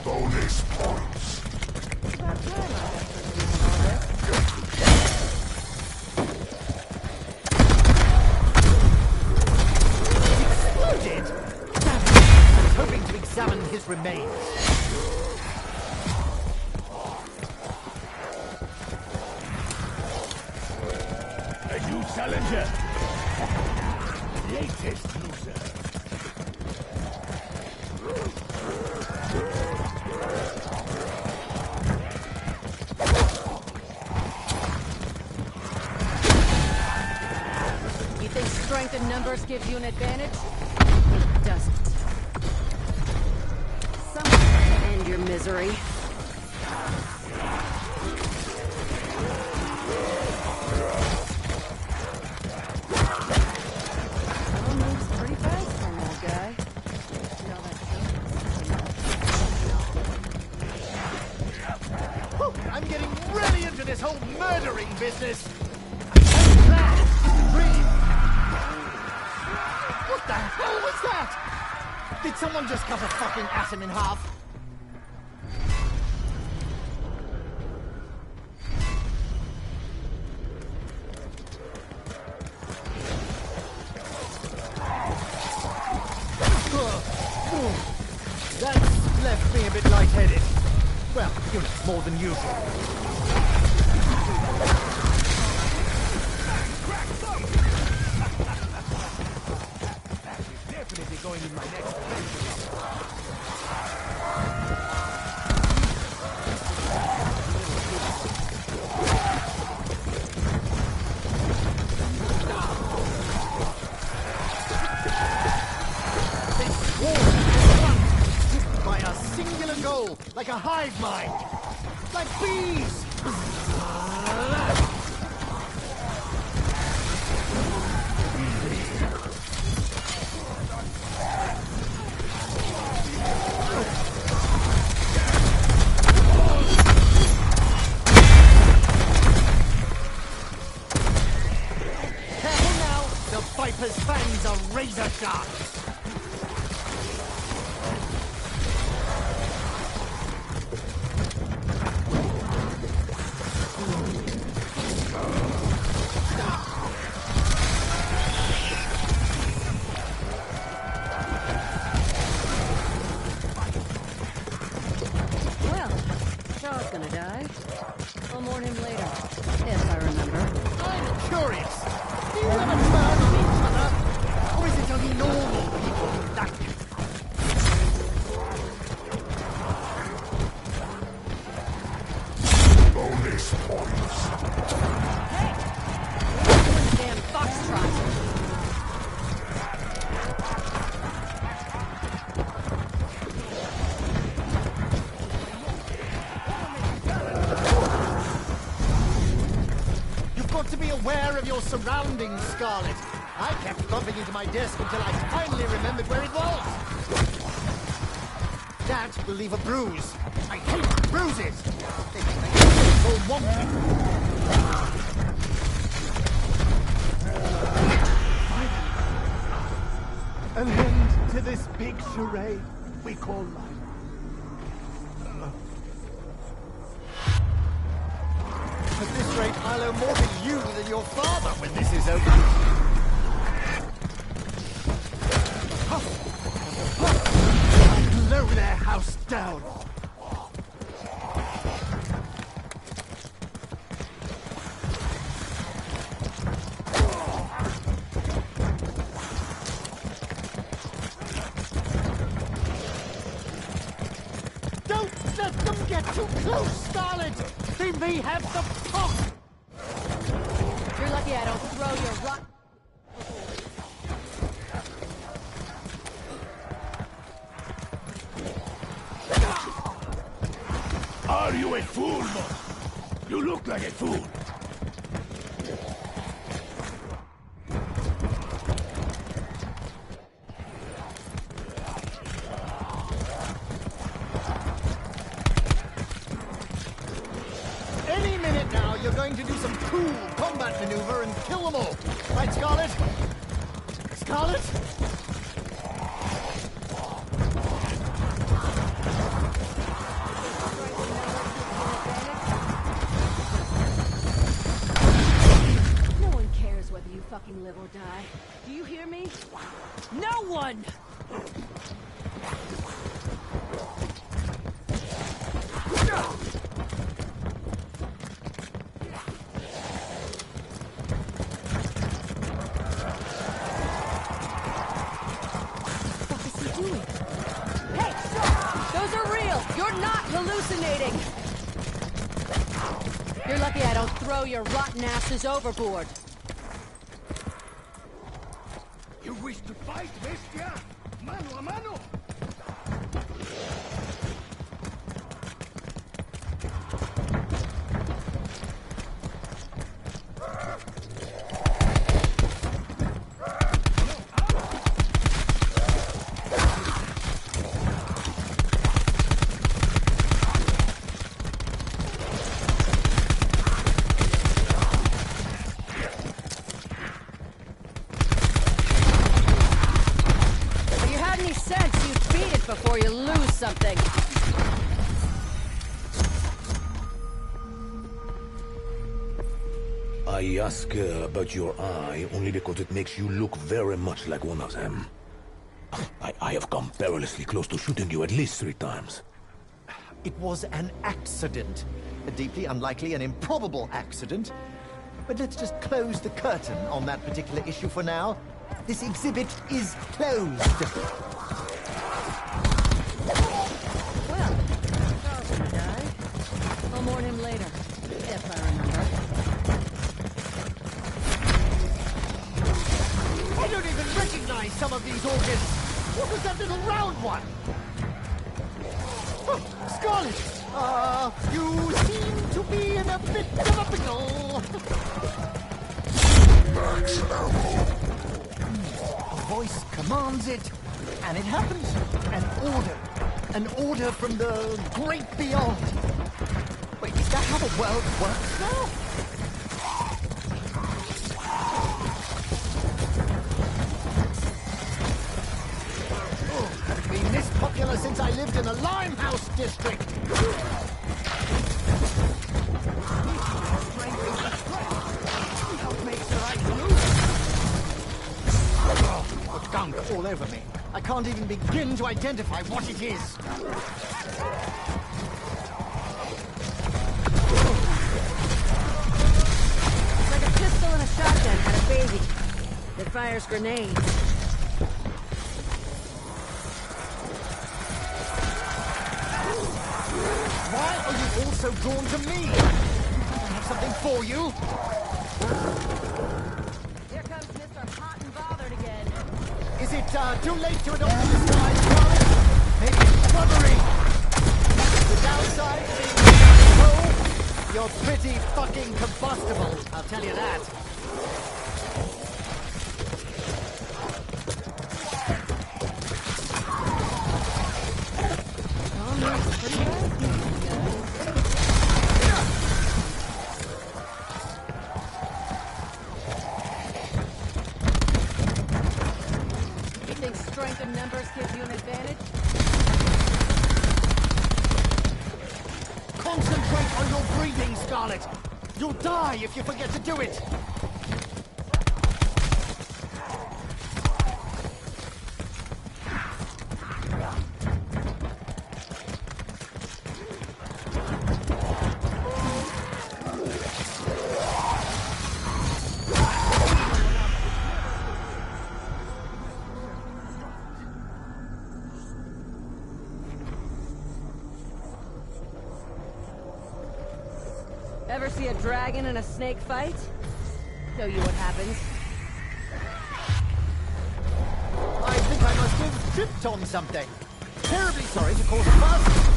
Bonus points. Exploded? Damn it. I was hoping to examine his remains. A new challenger. Latest loser. You think strength in numbers gives you an advantage? It doesn't. Someone end your misery. I'm getting really into this whole murdering business. I'm glad to breathe. What the hell was that? Did someone just cut a fucking atom in half? That's left me a bit lightheaded. Well, you know, more than usual. Definitely going in my next adventure. By a singular goal, like a hive mind, like bees. Careful now, the Viper's fangs are razor sharp. Gonna die. I'll mourn him later, if I remember. I'm curious. Do you ever turn on each other? Or is it only normal people who like you? Bonus points. Hey! You're doing the damn foxtrot. To be aware of your surroundings, Scarlet. I kept bumping into my desk until I finally remembered where it was. That will leave a bruise. I hate bruises. They make me feel so wonky. An end to this big charade we call life. At this rate, I'll owe more to you than your father when this is over. I'll blow their house down. Don't let them get too close, Scarlet! They may have the pop! You're lucky I don't throw your rock... Are you a fool, Mo? You look like a fool. Any minute now, you're going to do some cool combat maneuver and kill them all. Right, Scarlet? Scarlet? No one cares whether you fucking live or die. Do you hear me? No one! What is he doing? Hey, stop! Those are real! You're not hallucinating! You're lucky I don't throw your rotten asses overboard. You wish to fight, bestia? Mano a mano! If you had any sense, you'd beat it before you lose something. I ask about your eye only because it makes you look very much like one of them. I have come perilously close to shooting you at least 3 times. It was an accident. A deeply unlikely and improbable accident. But let's just close the curtain on that particular issue for now. This exhibit is closed. Well, Charles gonna die. I'll mourn him later, if I remember. I don't even recognize some of these organs. What was that little round one? Oh, Scarlet! You seem to be in a bit of a pickle. Max ammo. A voice commands it, and it happens. An order from the great beyond. Wait, is that how the world works now? I've been this popular since I lived in the Limehouse district. Oh, gunk all over me. I can't even begin to identify what it is. It's like a pistol and a shotgun had a baby that fires grenades. Why are you all so drawn to me? I have something for you. Here comes Mr. Hot and Bothered again. Is it too late to adopt the disguise, Scarlet? Maybe it's rubbery. The downside being cold, you're pretty fucking combustible, I'll tell you that. Scarlet! You'll die if you forget to do it! Ever see a dragon and a snake fight? Show you what happens. I think I must have tripped on something. Terribly sorry to cause a fuss.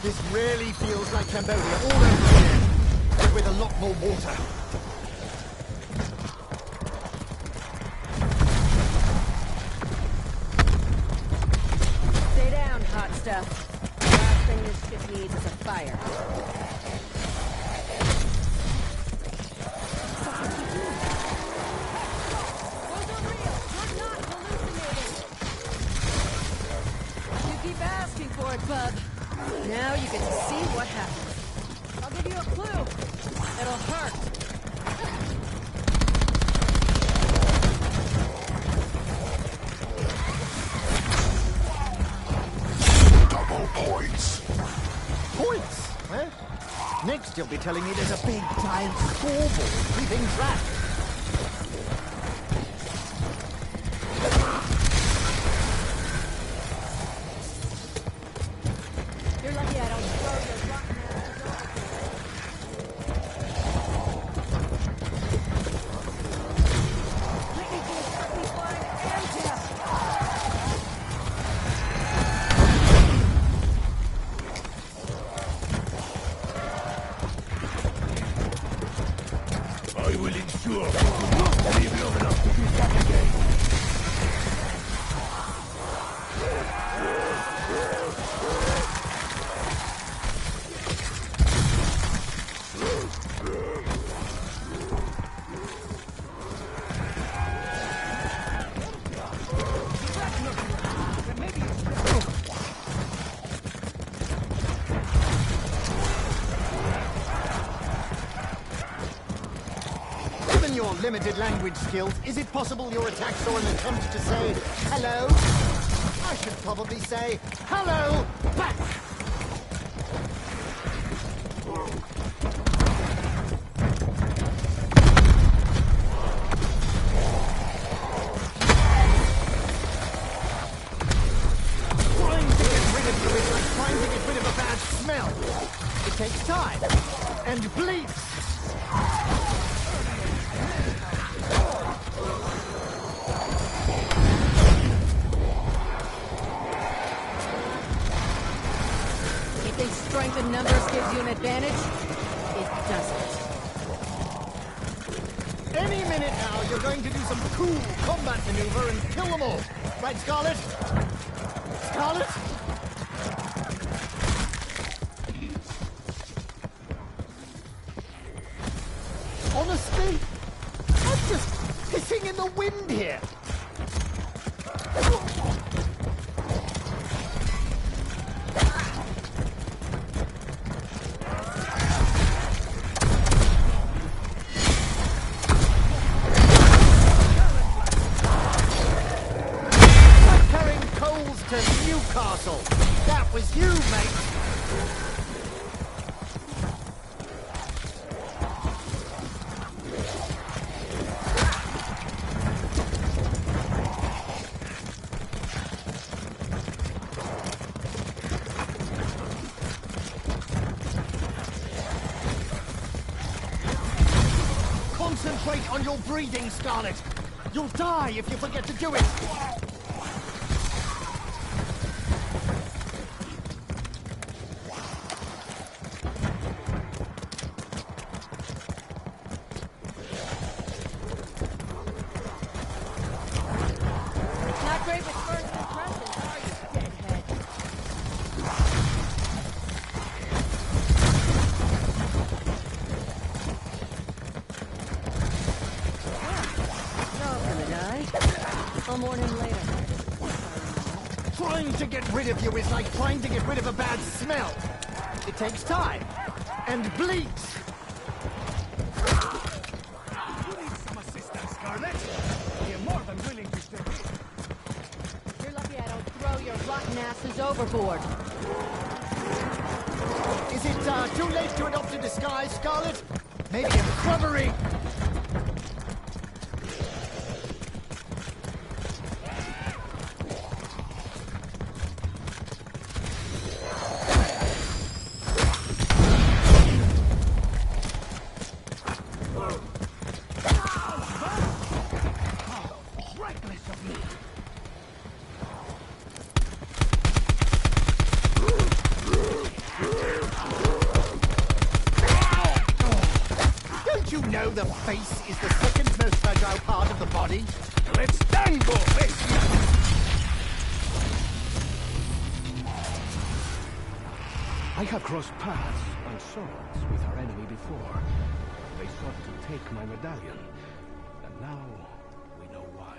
This really feels like Cambodia all over again, but with a lot more water. Stay down, hot stuff. Last thing this ship needs is a fire. Those are real. You're not hallucinating. You keep asking for it, bub. Now you get to see what happens. I'll give you a clue. It'll hurt. Double points. Points? Huh? Next you'll be telling me there's a big giant scoreboard keeping track. You're lucky I don't throw your rotten ass over. Lightning bolts cut me blind and deaf. I will ensure you will not live long enough to do that again. Given your limited language skills, is it possible your attacks are an attempt to say hello? I should probably say hello back! Trying to get rid of you is like trying to get rid of a bad smell. It takes time and bleeds. You think strength in numbers gives you an advantage? It doesn't. Any minute now, you're going to do some cool combat maneuver and kill them all. Right, Scarlet? Scarlet? Honestly, I'm just pissing in the wind here. Like carrying coals to Newcastle. That was you, mate. Concentrate on your breathing, Scarlet! You'll die if you forget to do it! Not great with first impressions, are you, deadhead? Not gonna die. I'll mourn him later. Trying to get rid of you is like trying to get rid of a bad smell. It takes time. And bleach. You need some assistance, Scarlet. I am more than willing to step in. You're lucky I don't throw your rotten asses overboard. Is it too late to adopt a disguise, Scarlet? Maybe a shrubbery? Reckless of me. Don't you know the face is the second most fragile part of the body? Let's tango, bestia! I have crossed paths on swords with our enemy before. They sought to take my medallion, and now we know why.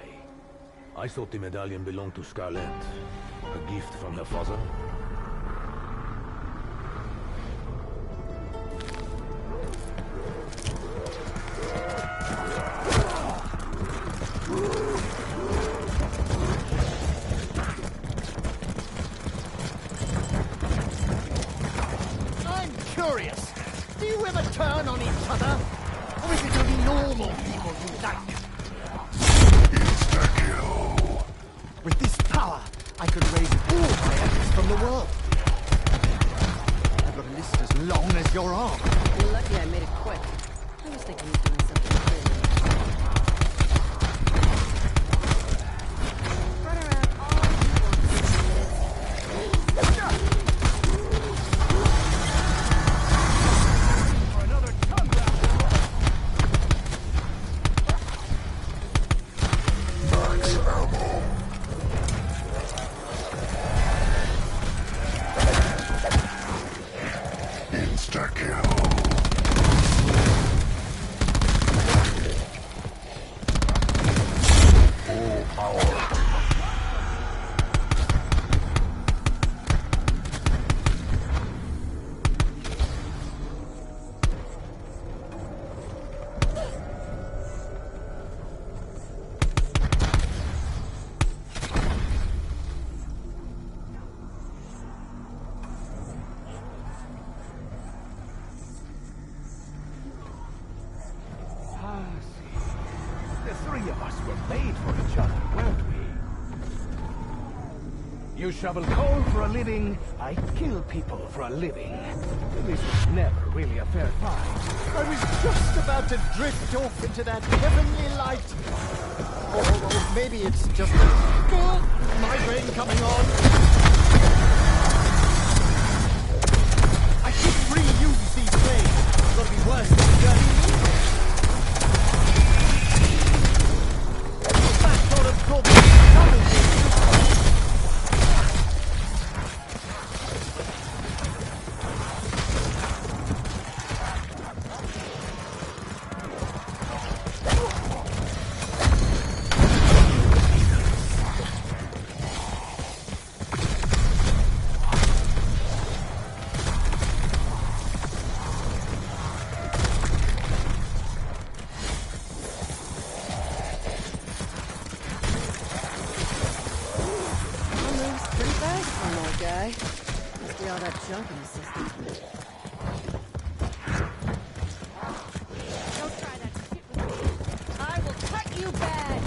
I thought the medallion belonged to Scarlet. A gift from her father. I'm curious. Do you ever turn on each other? Or is it only normal people you like? Insta-kill. With this power, I could raise all my enemies from the world. I've got a list as long as your arm. You're lucky I made it quick. I was thinking of doing something crazy. Run around all you want, For another tongue wrap. Max ammo. Insta-kill. Full power. Ah, see. The three of us were made for each other, weren't we? You shovel coal for a living, I kill people for a living. This was never really a fair fight. I was just about to drift off into that heavenly light. Or maybe it's just a migraine coming on. I should reuse these blades. It's gotta be worse than dirty needles. That sort of trouble troubles me. guy. Must be all that junk in the system. Don't try that shit with me. I will cut you bad.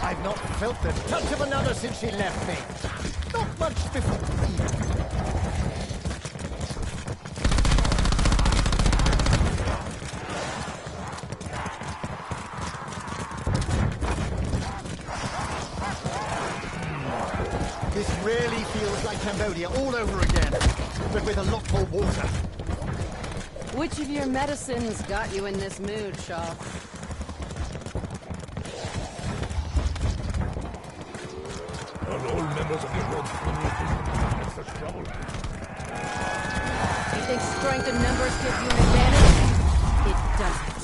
I've not felt the touch of another since she left me. Not much before either. This really feels like Cambodia all over again, but with a lot more water. Which of your medicines got you in this mood, Shaw? Are all members of your rogue family in such trouble? You think strength in numbers gives you an advantage? It doesn't.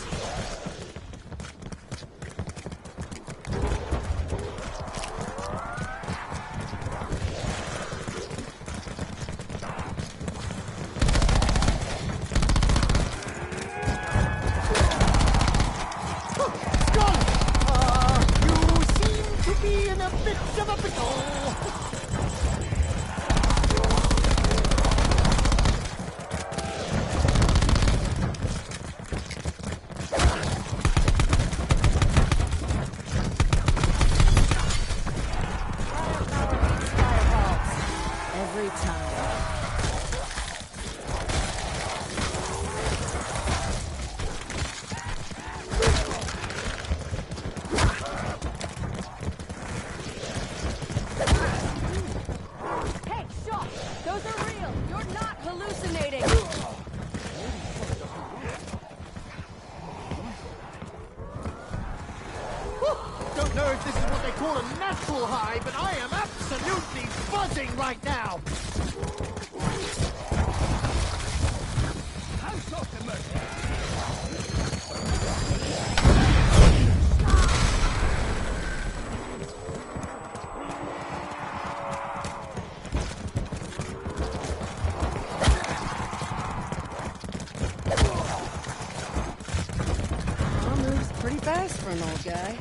An old guy.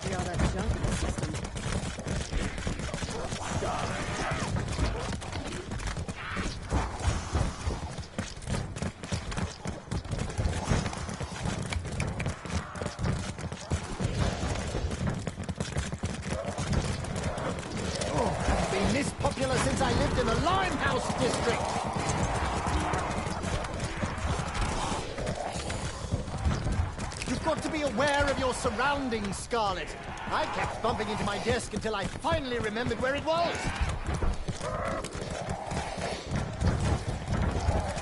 See all that junk in the system. Oh, I've been this popular since I lived in the Limehouse district. Got to be aware of your surroundings, Scarlet. I kept bumping into my desk until I finally remembered where it was.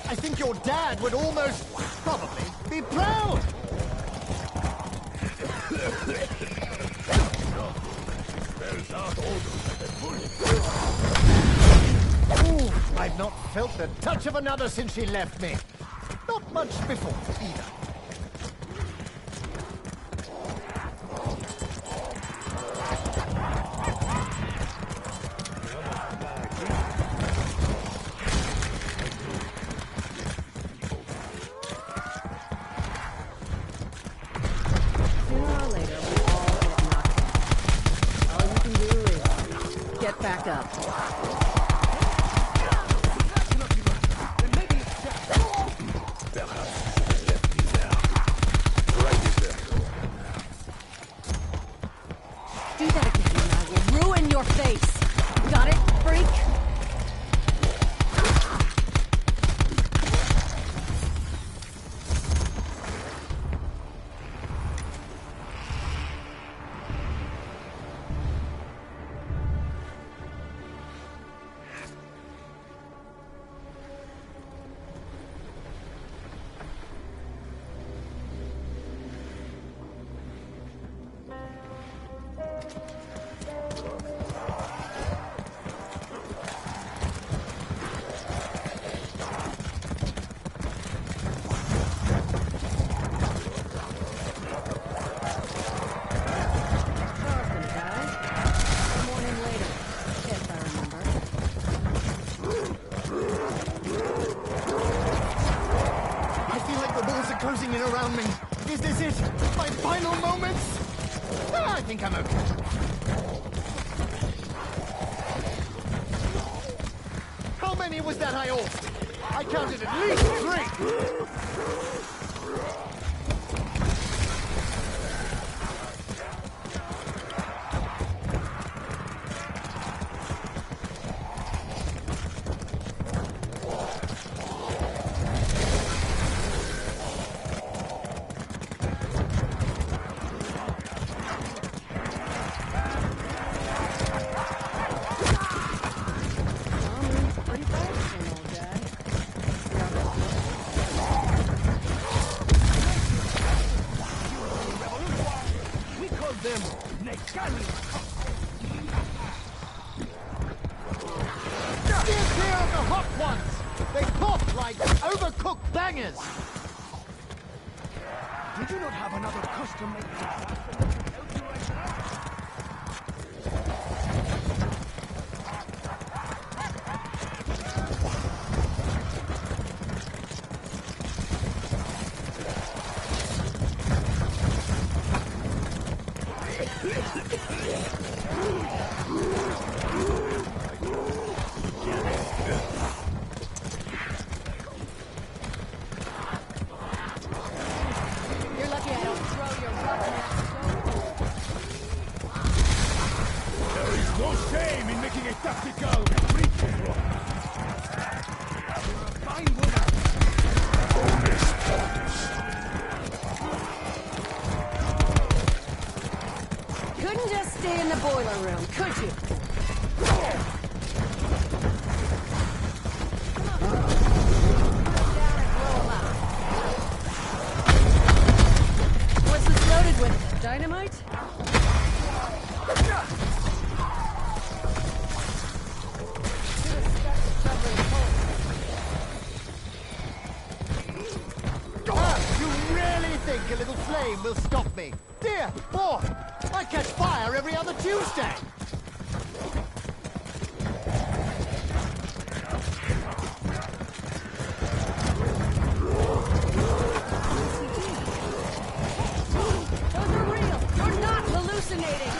I think your dad would almost, probably, be proud. Ooh, I've not felt the touch of another since she left me. Not much before, either. Closing in around me. Is this it? My final moments? I think I'm okay. How many was that I ulted? I counted at least 3. cook bangers! Did you not have another custom-made craftsman that could help you right now? You're lucky I don't throw your rotten ass. There is no shame in making a tactical breach. Fine woman. Bonus points. Couldn't just stay in the boiler room, could you? What's this loaded with? Dynamite? You really think a little flame will stop me? Dear boy, I catch fire every other Tuesday! Those are real! You're not hallucinating!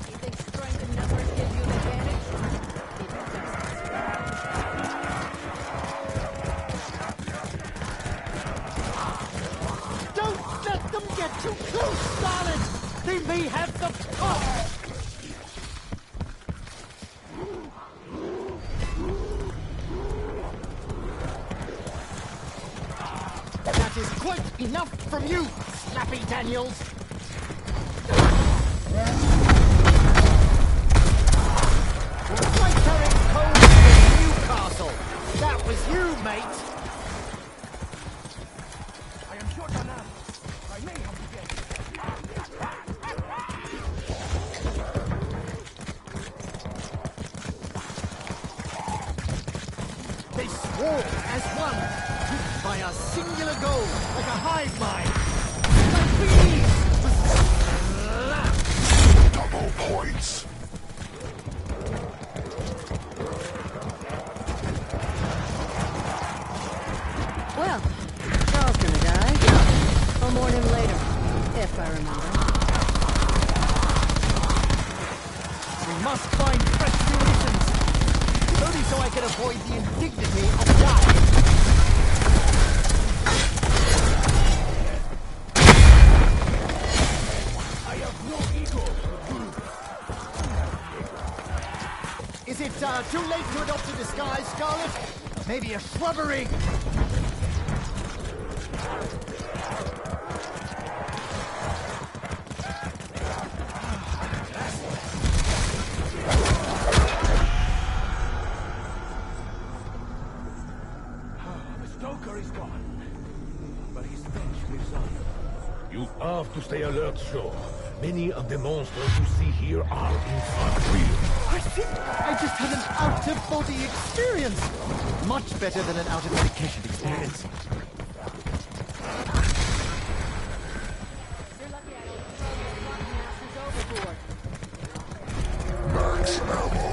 You think strength in numbers gives you an advantage? Keep it distance. Don't let them get too close, Scarlet! They may have the power! That is quite enough from you, Slappy Daniels! It's like carrying coal to Newcastle! That was you, mate! I am short on ammo. I may have to get They swarm as one, driven by a singular goal, like a hive mind. Like bees! Double points. Well, Charles gonna die. I'll mourn him later, if I remember. We must find fresh munitions. If only so I can avoid the indignity of dying. I have no ego. Is it too late to adopt a disguise, Scarlet? Maybe a shrubbery? The Stoker is gone. But his stench lives on. You have to stay alert, Shaw. Many of the monsters you see here are in fact real. I think I just had an out-of-body experience. Much better than an out-of-medication experience. You're lucky I don't throw your rotten asses overboard. Max ammo.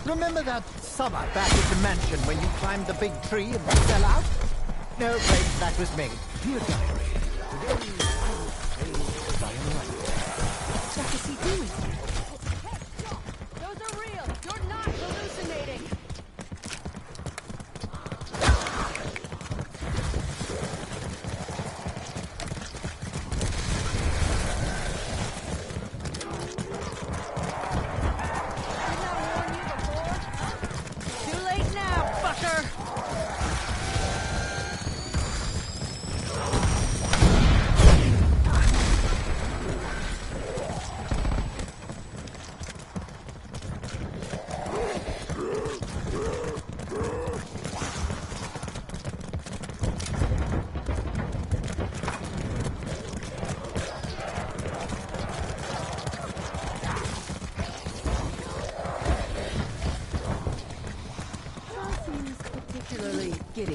Remember that summer back at the mansion when you climbed the big tree and fell out? No, wait, that was me. Dear diary, What is he doing? Those are real! You're not hallucinating! Didn't I warn you before? Too late now, fucker!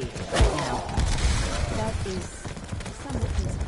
be right now. That is somewhat concerning.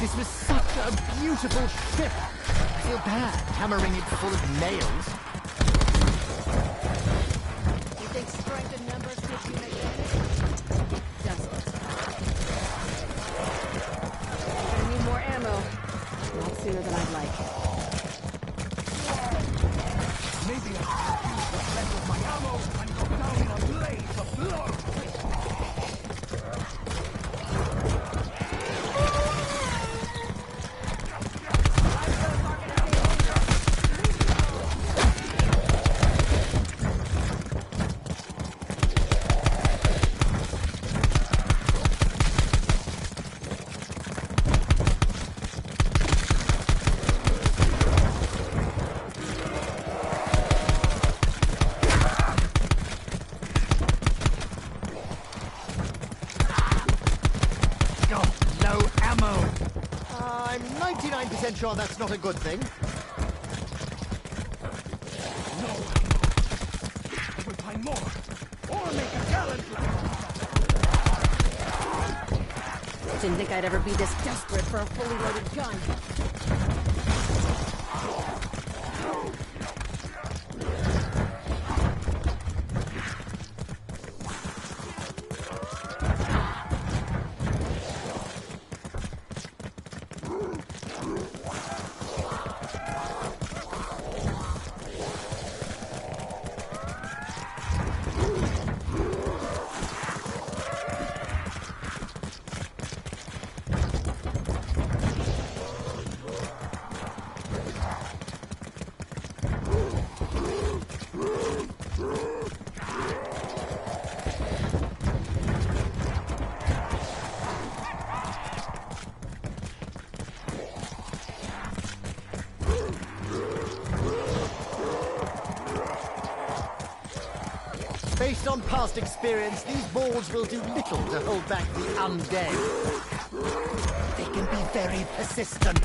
This was such a beautiful ship. I feel bad hammering it full of nails. You think strength in numbers gives you an advantage? It doesn't. I need more ammo. Not sooner than I'd like. Maybe I should use the rest of my ammo and go down in a blaze of blood. I'm 99% sure that's not a good thing. No. I will find more. Or make a talent like. Didn't think I'd ever be this desperate for a fully loaded gun. Based on past experience, these balls will do little to hold back the undead. They can be very persistent.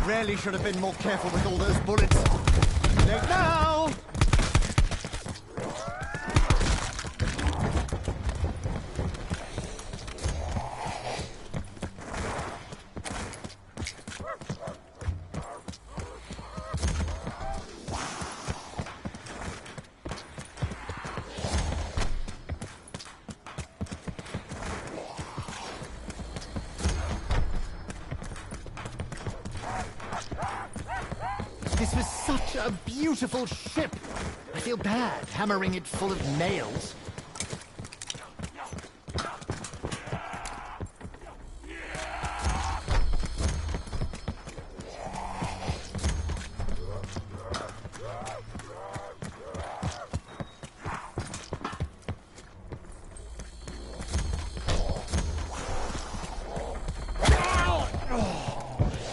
Really should have been more careful with all those bullets. Late now! was such a beautiful ship. I feel bad hammering it full of nails.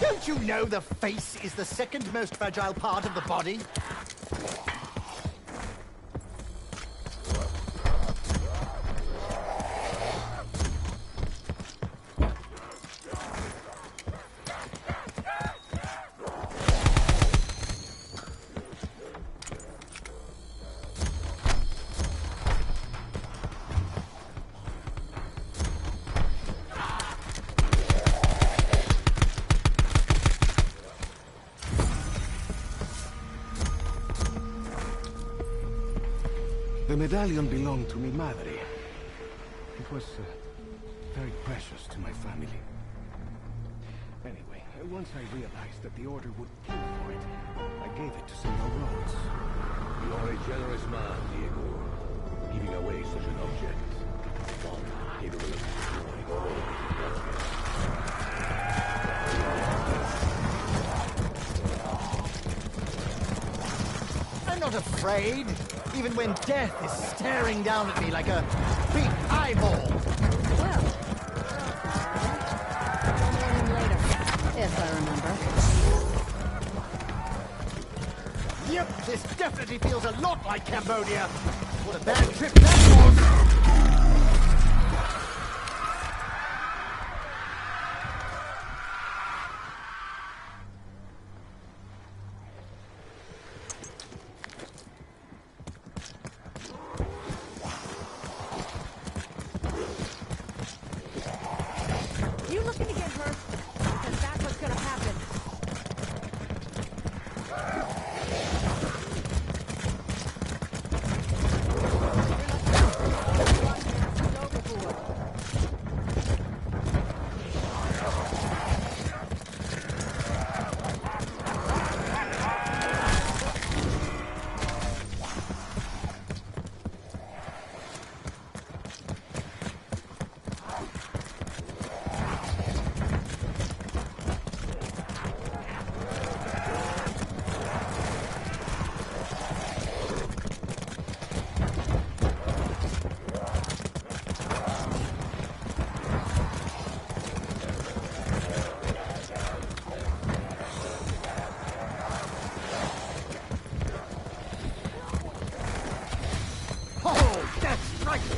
Don't you know the face is the second most fragile part of the body? The medallion belonged to mi madre. It was very precious to my family. Anyway, once I realized that the Order would kill for it, I gave it to Senor Rhodes. You are a generous man, Diego. Giving away such an object. One capable of destroying all of I'm not afraid, even when death is staring down at me like a big eyeball. Well, later, if I remember. Yep, this definitely feels a lot like Cambodia. What a bad trip that was! You looking to get hurt? Because that's what's gonna happen.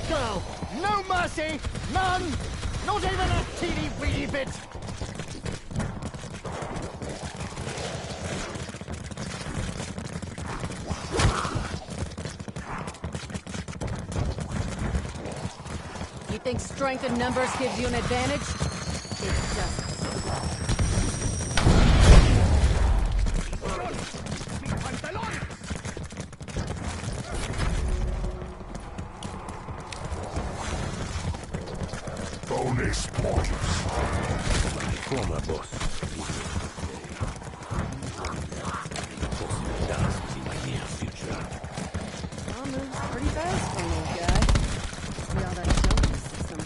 Girl, no mercy, none, not even a teeny weeny bit. You think strength in numbers gives you an advantage? It doesn't. Bonus points. my former boss. Possible tasks in my near future. I'll move pretty fast for me, guy. See all that junk system.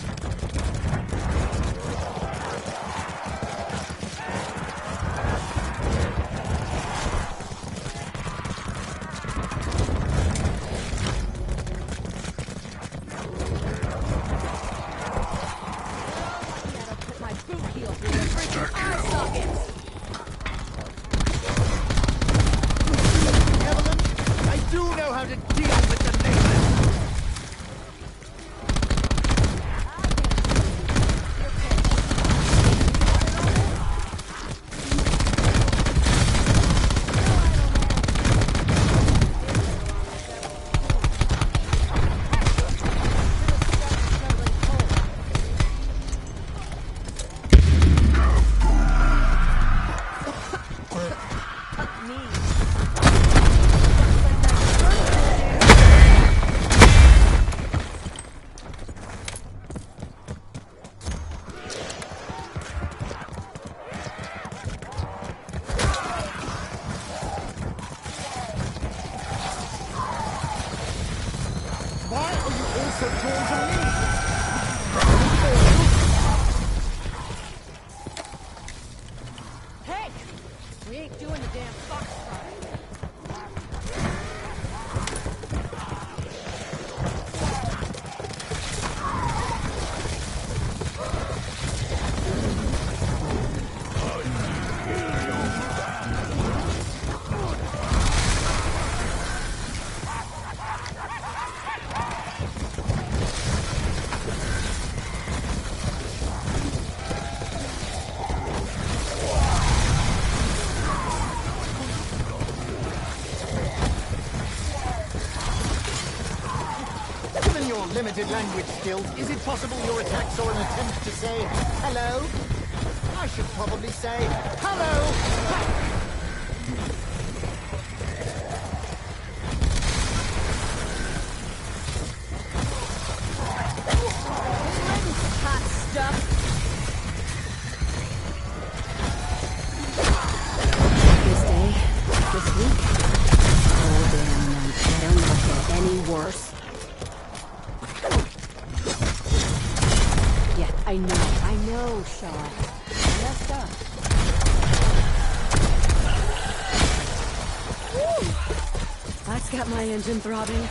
Evelyn, I do know how to deal with the neighbors. limited language skills, is it possible your attack saw an attempt to say hello? I should probably say hello! Hot stuff. This day, this week, all damn night. Better not get any worse. Yeah, I know, Shaw. I messed up. Woo! That's got my engine throbbing.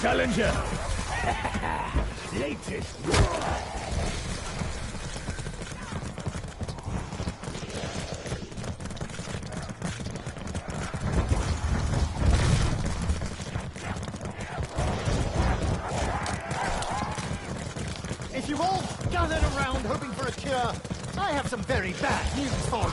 Challenger! Latest! If you've all gathered around hoping for a cure, I have some very bad news for you.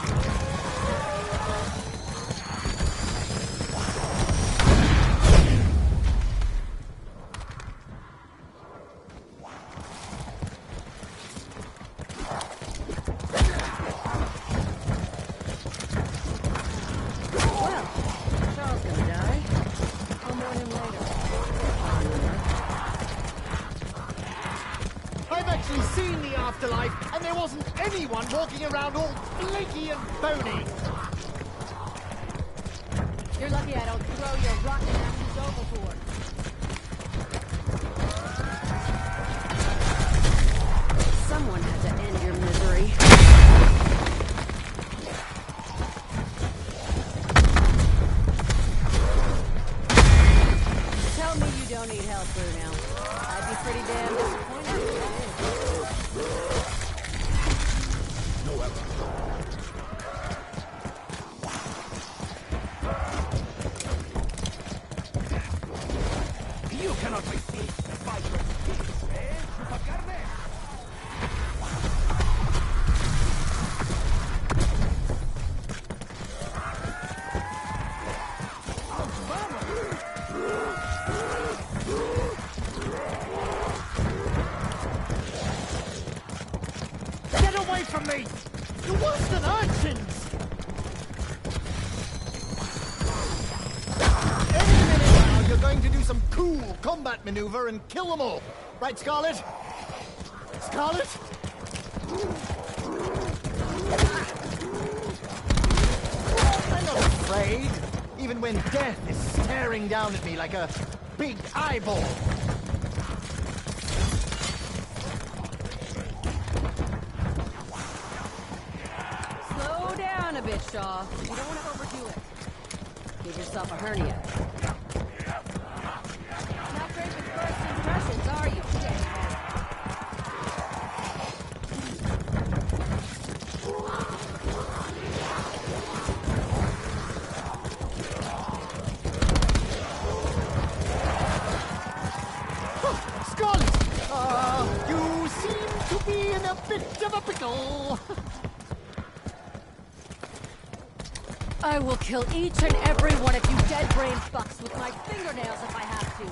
Seen the afterlife, and there wasn't anyone walking around all flaky and bony. You're lucky I don't throw your rotten asses overboard. Someone had to end your misery. Tell me you don't need help, Bruno. I'd be pretty damn disappointed if you did. You cannot resist the vibrant kiss, eh, chupacarne? Get away from me! You're worse than urchins! Any minute now, you're going to do some cool combat maneuver and kill them all. Right, Scarlet? Scarlet? I'm not afraid, even when death is staring down at me like a big eyeball. Slow down a bit, Shaw. You don't want to overdo it. Give yourself a hernia. Not great with first impressions, are you? Scarlet! You seem to be in a bit of a pickle. I will kill each and every one of you dead-brain fucks with my fingernails if I have to.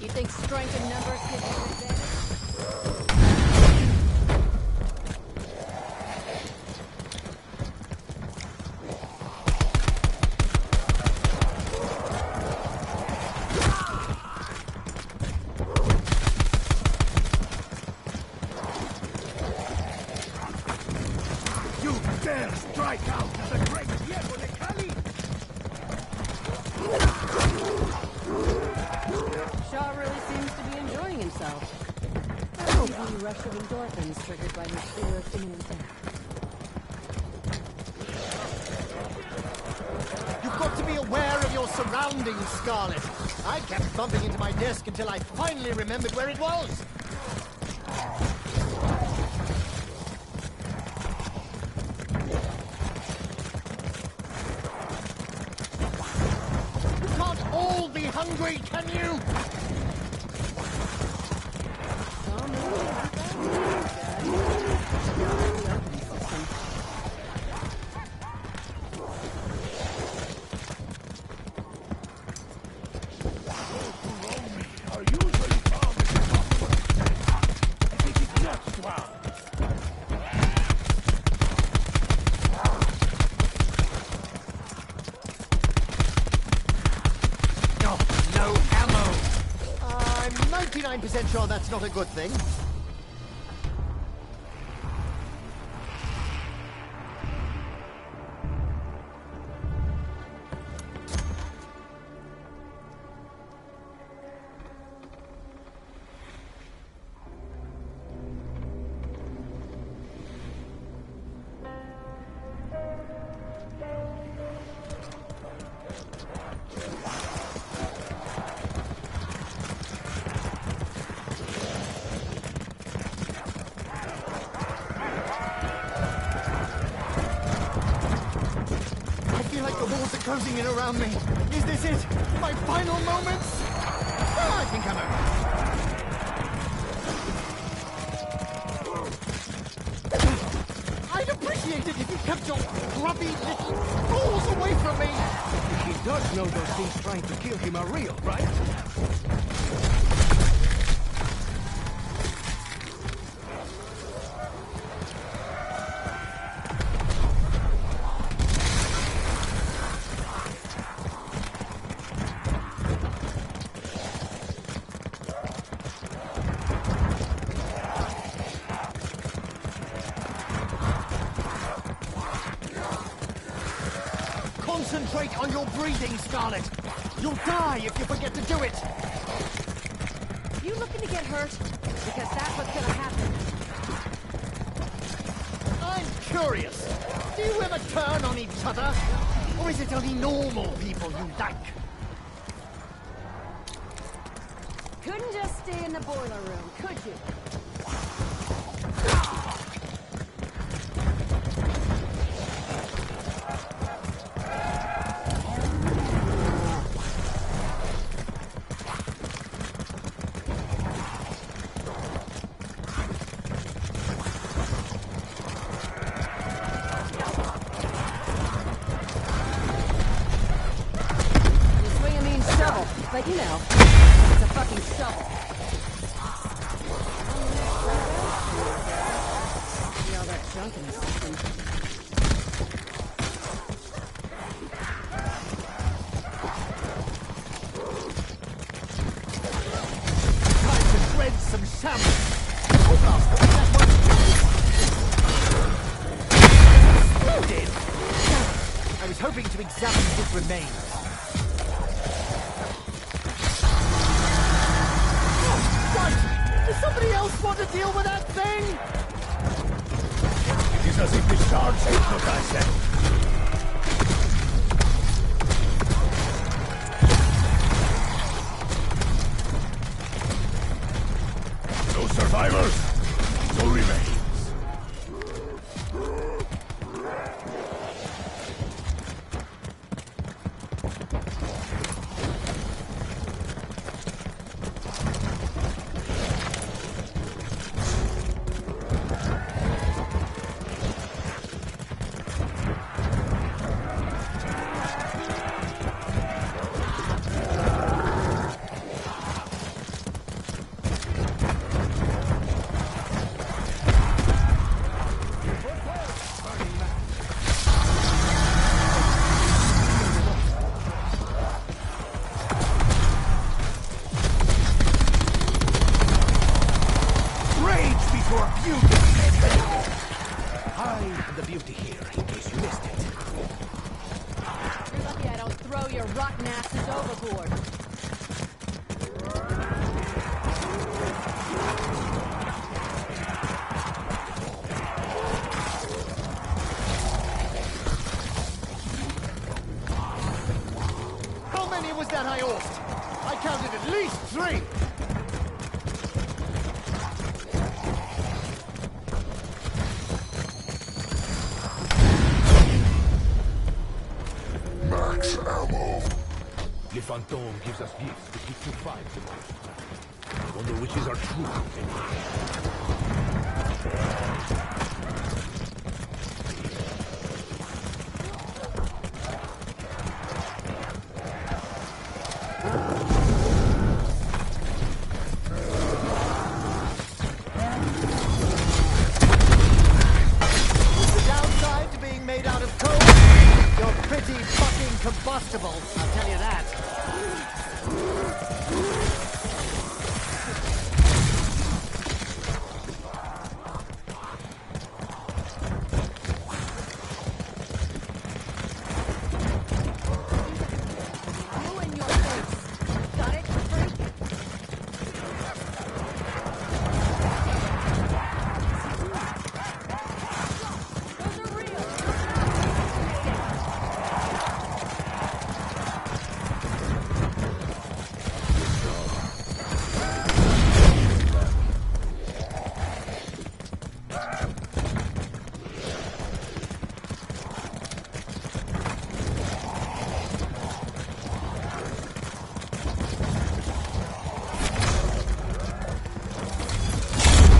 You think strength in numbers gives you an advantage? You dare strike out at the great rush of endorphins triggered by his fear of imminent death. You've got to be aware of your surroundings, Scarlet. I kept bumping into my desk until I finally remembered where it was. You can't all be hungry, can you? I'm 99% sure that's not a good thing. Closing in around me. Is this it? My final moments? Oh, I think I'm over. I'd appreciate it if you kept your grubby little fools away from me. He does know those things trying to kill him are real, right? Concentrate on your breathing, Scarlet. You'll die if you forget to do it. You looking to get hurt? Because that's what's gonna happen. I'm curious. Do you ever turn on each other? Or is it only normal people you like? Couldn't just stay in the boiler room, could you? But you know, it's a fucking shovel. See all that junk in the system. Time to shred some salmon. Oh, bastard, that one exploded. I was hoping to examine his remains. Does somebody else want to deal with that thing? It is as if the shards hypnotize them. No survivors, no remains. Hide the beauty here, in case you missed it. You're lucky I don't throw your rotten asses overboard. many was that I horsed? I counted at least 3! Max ammo. The Phantom gives us gifts to keep to fight the most. I wonder which is our true The downside to being made out of coal? You're pretty fucking combustible, I'll tell you that. You in your face. Got it, freak? Those are real.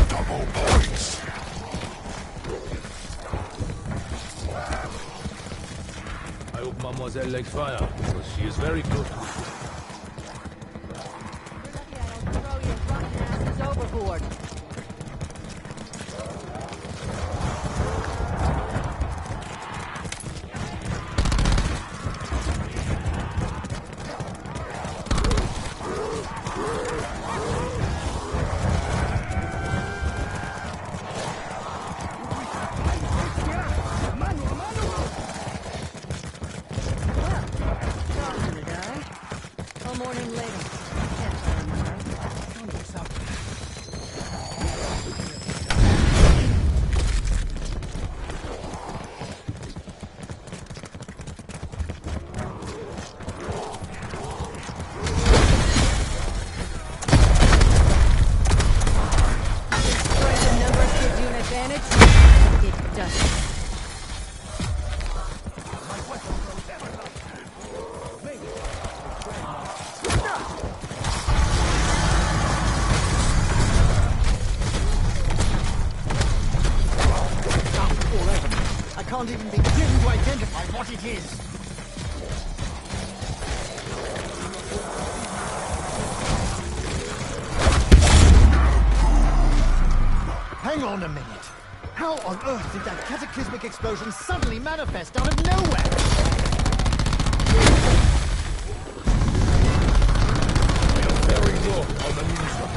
Double points. I hope Mademoiselle likes fire, because she is very good. You're lucky I don't throw your rotten asses overboard. Talking to die. A morning later. Yes, I remember. Strength in numbers gives you an advantage. It doesn't. All over me. I can't even begin to identify what it is. Hang on a minute. How on earth did that cataclysmic explosion suddenly manifest out of nowhere? We are very low on ammunition.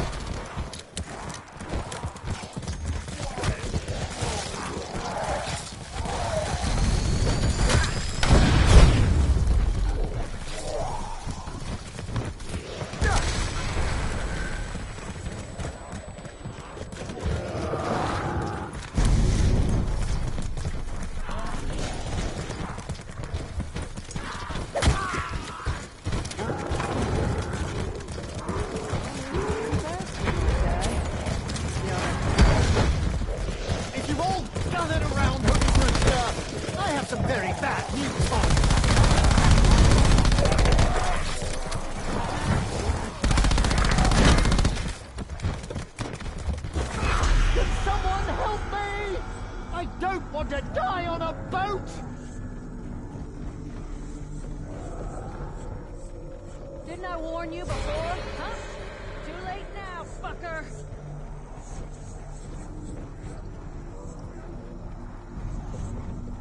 If you've all gathered around hoping for a cure, I have some very bad news for you. Can someone help me? I don't want to die on a boat! Didn't I warn you before? Huh? Too late now, fucker.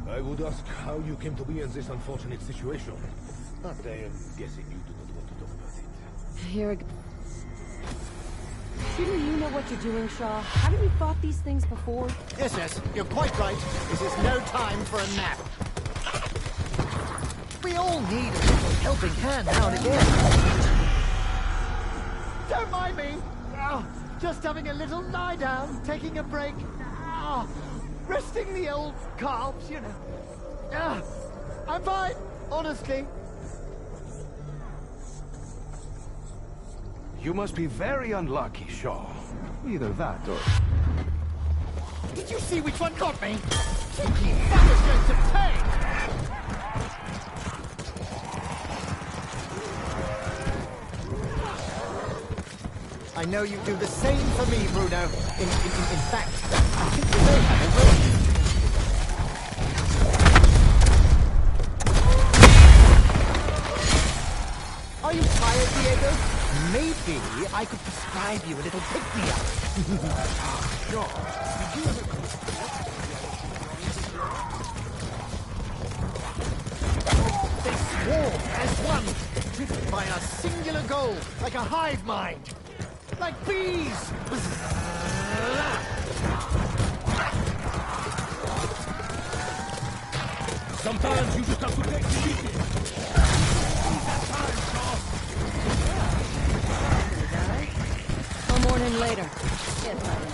I would ask how you came to be in this unfortunate situation. But I am guessing you do not want to talk about it. Here we go. Shouldn't you know what you're doing, Shaw? Haven't you fought these things before? Yes, you're quite right. This is no time for a nap. We all need a little helping hand now and again. Don't mind me. Just having a little lie down, taking a break. Resting the old calves, you know. I'm fine, honestly. You must be very unlucky, Shaw. Either that or... Did you see which one got me? That was going to pay! I know you do the same for me, Bruno. In fact, I think you may have a will. Are you tired, Diego? Maybe I could prescribe you a little pick-me-up. Shaw, did you ever... They swarm as one, driven by a singular goal, like a hive mind. Like bees! Sometimes you just have to take the lead. One morning later. Get right in.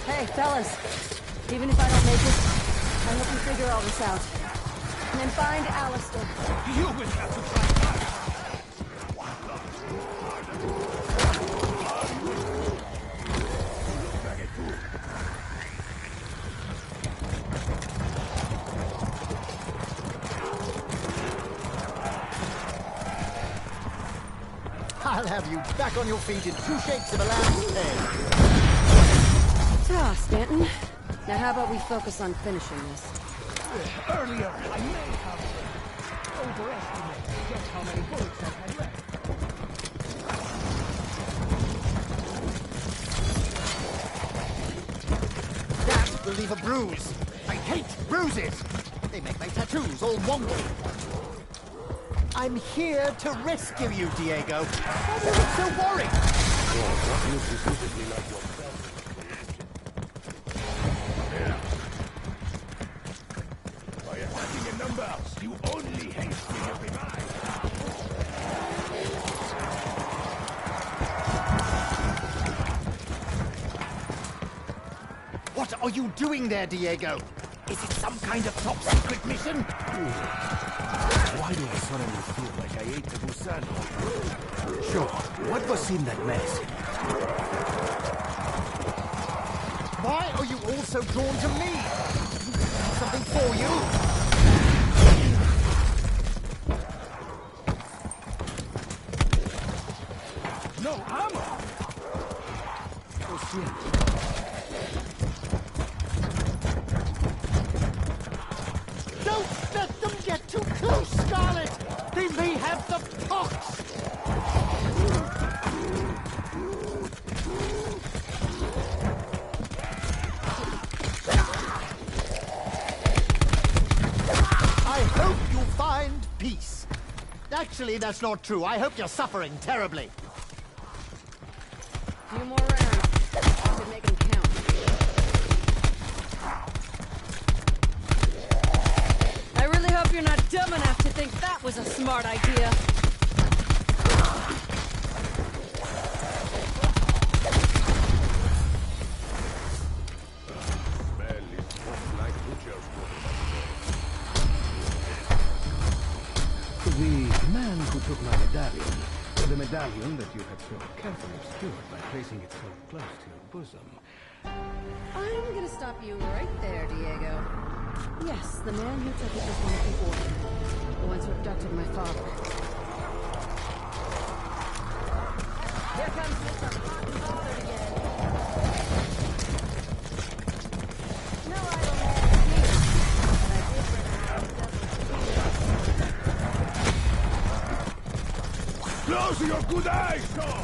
Hey, fellas. Even if I don't make it, I hope you figure all this out. And then find Alistair. You will have to try harder. I'll have you back on your feet in 2 shakes of a lamb's tail. Ah, Stanton. Now how about we focus on finishing this? Earlier, I may have overestimated just how many bullets I had left. That will leave a bruise. I hate bruises. They make my tattoos all wonky. I'm here to rescue you, Diego. Why do you look so worried? What you specifically like yourself? By attacking in numbers, you only hasten your demise. What are you doing there, Diego? Is it some kind of top secret mission? Why do I suddenly feel like I ate the gusano? Sure, what was in that medicine? Why are you all so drawn to me? Something for you? No ammo! Oh, shit. Don't let them get too close, Scarlet! They may have the pox! I hope you find peace. Actually, that's not true. I hope you're suffering terribly. Few more rounds. I should make them count. I really hope you're not dumb enough to think that was a smart idea. The man who took my medallion, the medallion that you had so carefully obscured by placing it so close to your bosom. I'm gonna stop you right there, Diego. Yes, the man who took it was one of the Order. The ones who abducted my father. Here comes Mr. Hot and Bothered again. No idle man here, but I did bring around several. Close your good eyes, Shaw!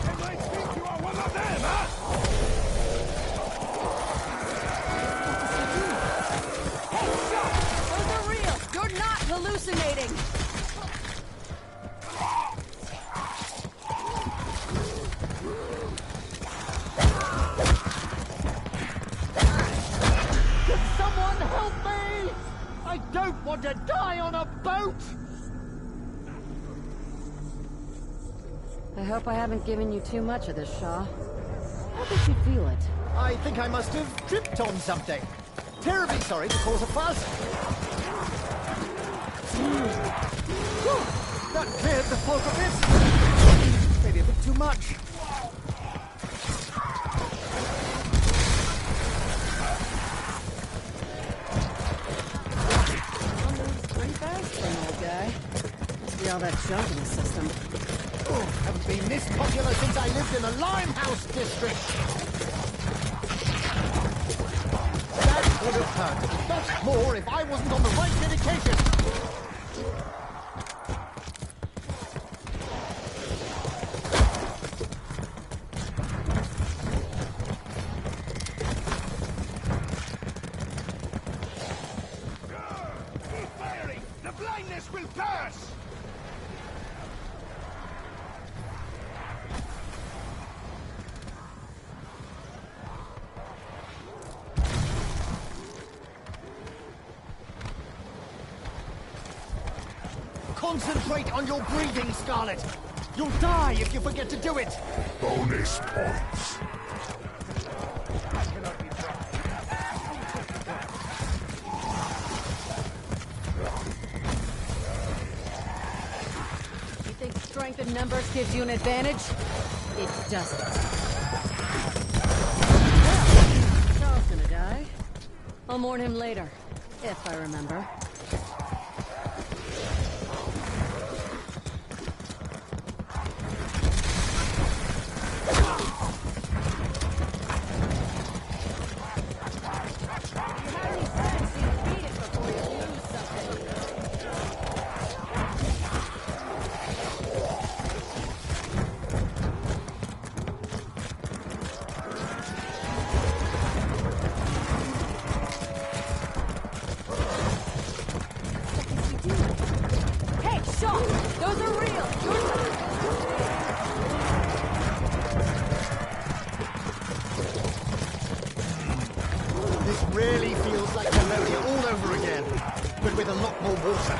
They might think you are one of them, huh? Those are real! You're not hallucinating! Can someone help me? I don't want to die on a boat! I hope I haven't given you too much of this, Shaw. How did you feel it? I think I must have tripped on something. Terribly sorry to cause a fuss. That cleared the fog a bit. Maybe a bit too much. Pretty fast for an old guy. Must be all that junk in the system. Oh, haven't been this popular since I lived in the Limehouse district. That would have hurt lots more if I wasn't on the right medication. The blindness will pass! Concentrate on your breathing, Scarlet. You'll die if you forget to do it. Bonus points. You think strength in numbers gives you an advantage? It doesn't. Well, Charles gonna die. I'll mourn him later, if I remember. Really feels like Cambodia all over again, but with a lot more water.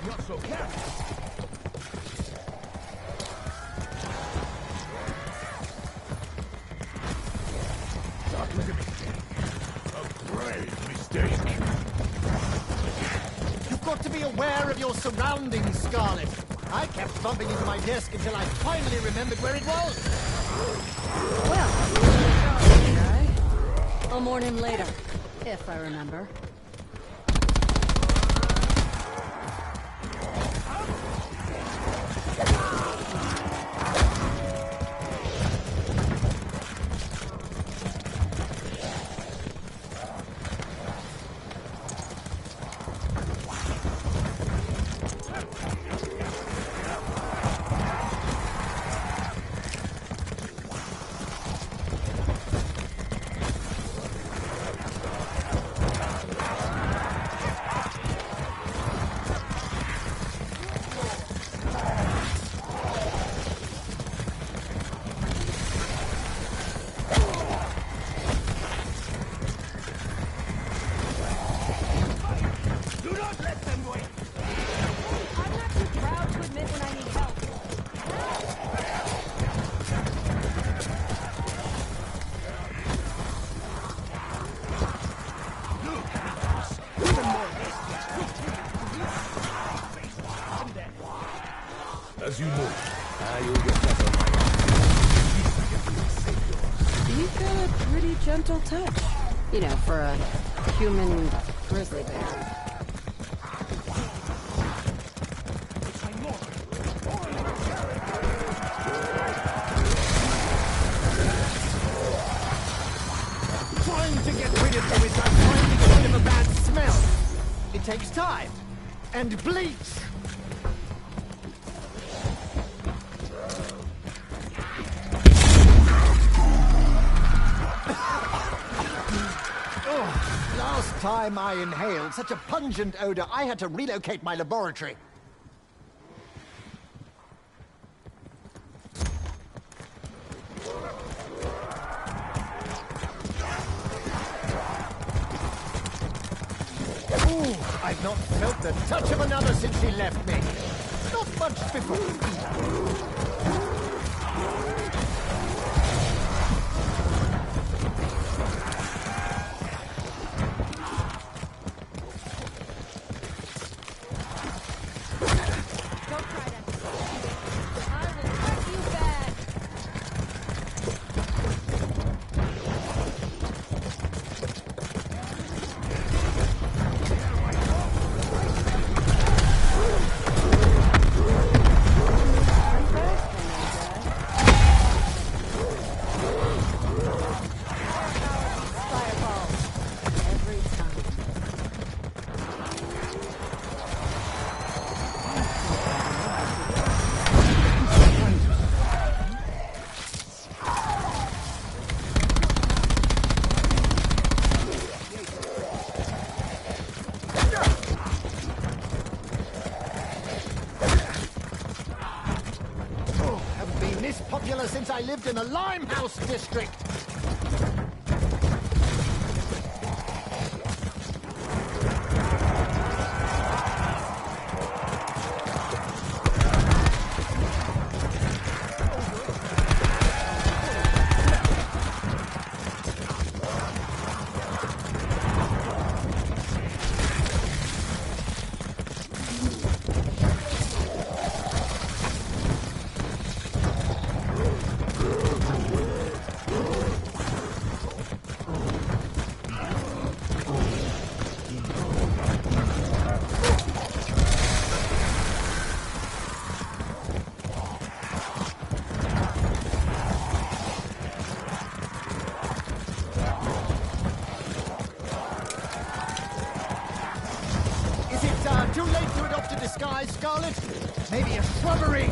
Not so careful. That was a mistake. A grave mistake. You've got to be aware of your surroundings, Scarlet. I kept bumping into my desk until I finally remembered where it was. Well, I'll mourn him later, if I remember. As you move, you'll get better. You've got a pretty gentle touch. You know, for a human grizzly bear. Trying to get rid of you is like trying to get rid of a bad smell. It takes time. And bleach. Last time I inhaled such a pungent odor, I had to relocate my laboratory. I've not felt the touch of another since he left me. Not much before either. Since I lived in the Limehouse district. Too late to adopt a disguise, Scarlet? Maybe a shrubbery?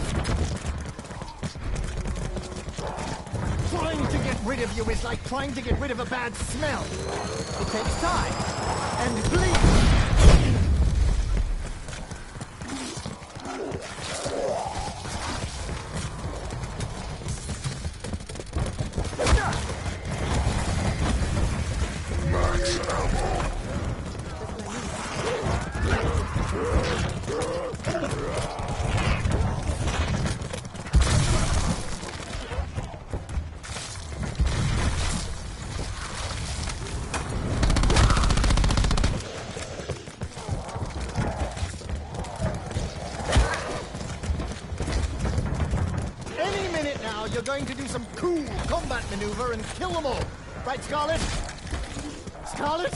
Trying to get rid of you is like trying to get rid of a bad smell. It takes time. And bleed. You're going to do some cool combat maneuver and kill them all. Right, Scarlet? Scarlet?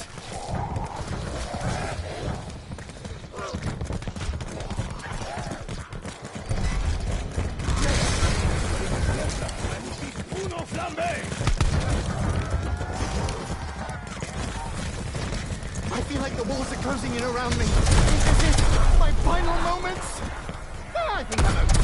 Uno flambe! I feel like the walls are closing in around me. Is this it? My final moments? I think I'm okay.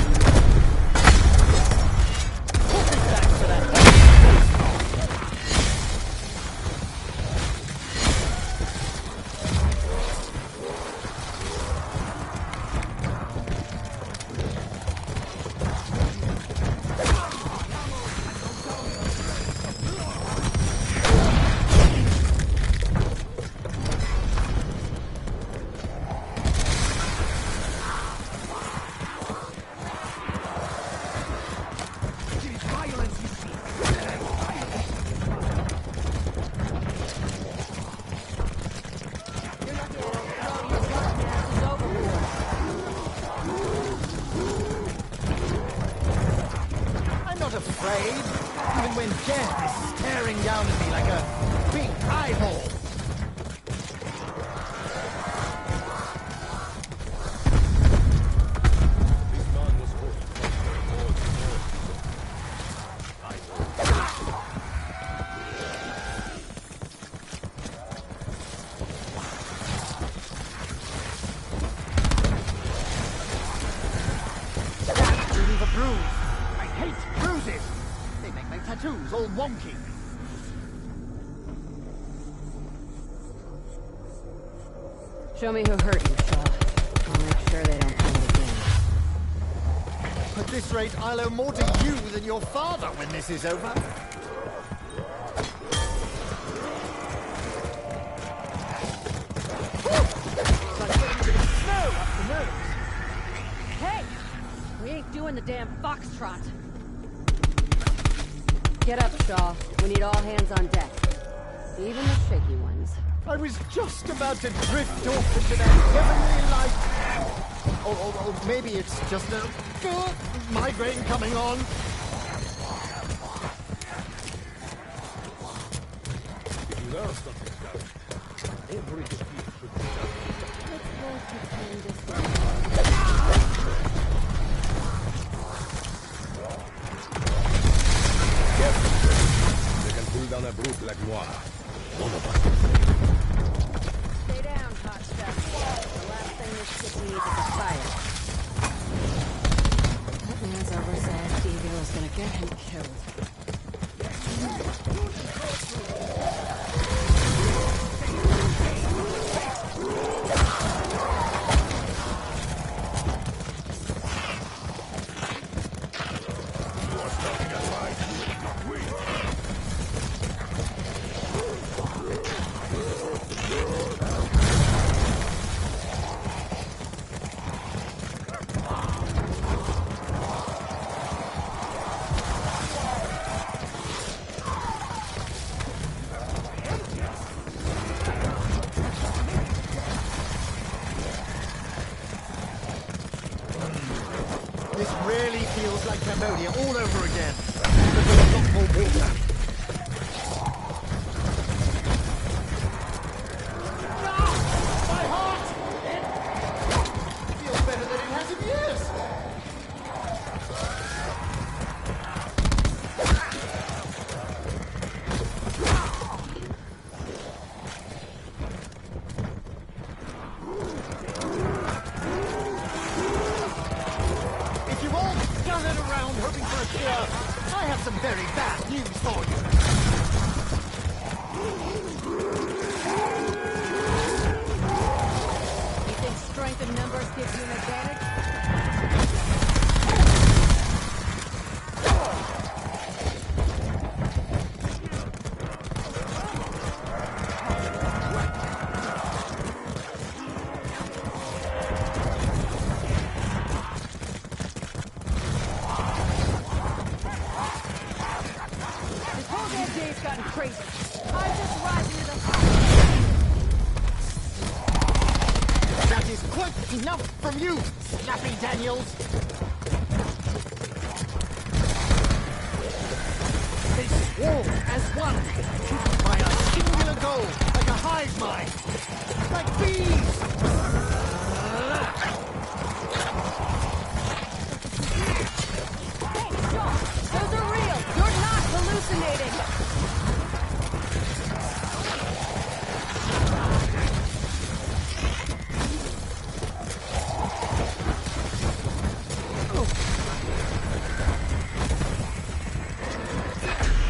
Even when death is staring down at me like a big eyeball. That leave a bruise. I hate bruises. They make my tattoos all wonky. Show me who hurt you, Shaw. I'll make sure they don't come again. At this rate, I'll owe more to you than your father when this is over. Such keep doing the damn foxtrot. Get up, Shaw. We need all hands on deck. Even the shaky ones. I was just about to drift off into that heavenly light. Or maybe it's just a migraine coming on. If you learn something, Scarlet, every defeat should be done. Let's go to Candace. They can pull down a brute like Noir. One of us can save. Stay down, hot stuff. The last thing this ship needs is a fire. That man's oversized ego is gonna get him killed. This really feels like Cambodia all over again. But with a lot more water. My heart! It feels better than it has in years. If you've all gathered around hoping for a cure, I have some very bad news for you. You think strength in numbers gives you an advantage? This whole damn day's gotten crazy. I'm just rising to the That is quite enough from you, Snappy Daniels. They swarm as one, driven by a singular goal, like a hive mind, like bees. Hey, Shaw! Those are real! You're not hallucinating!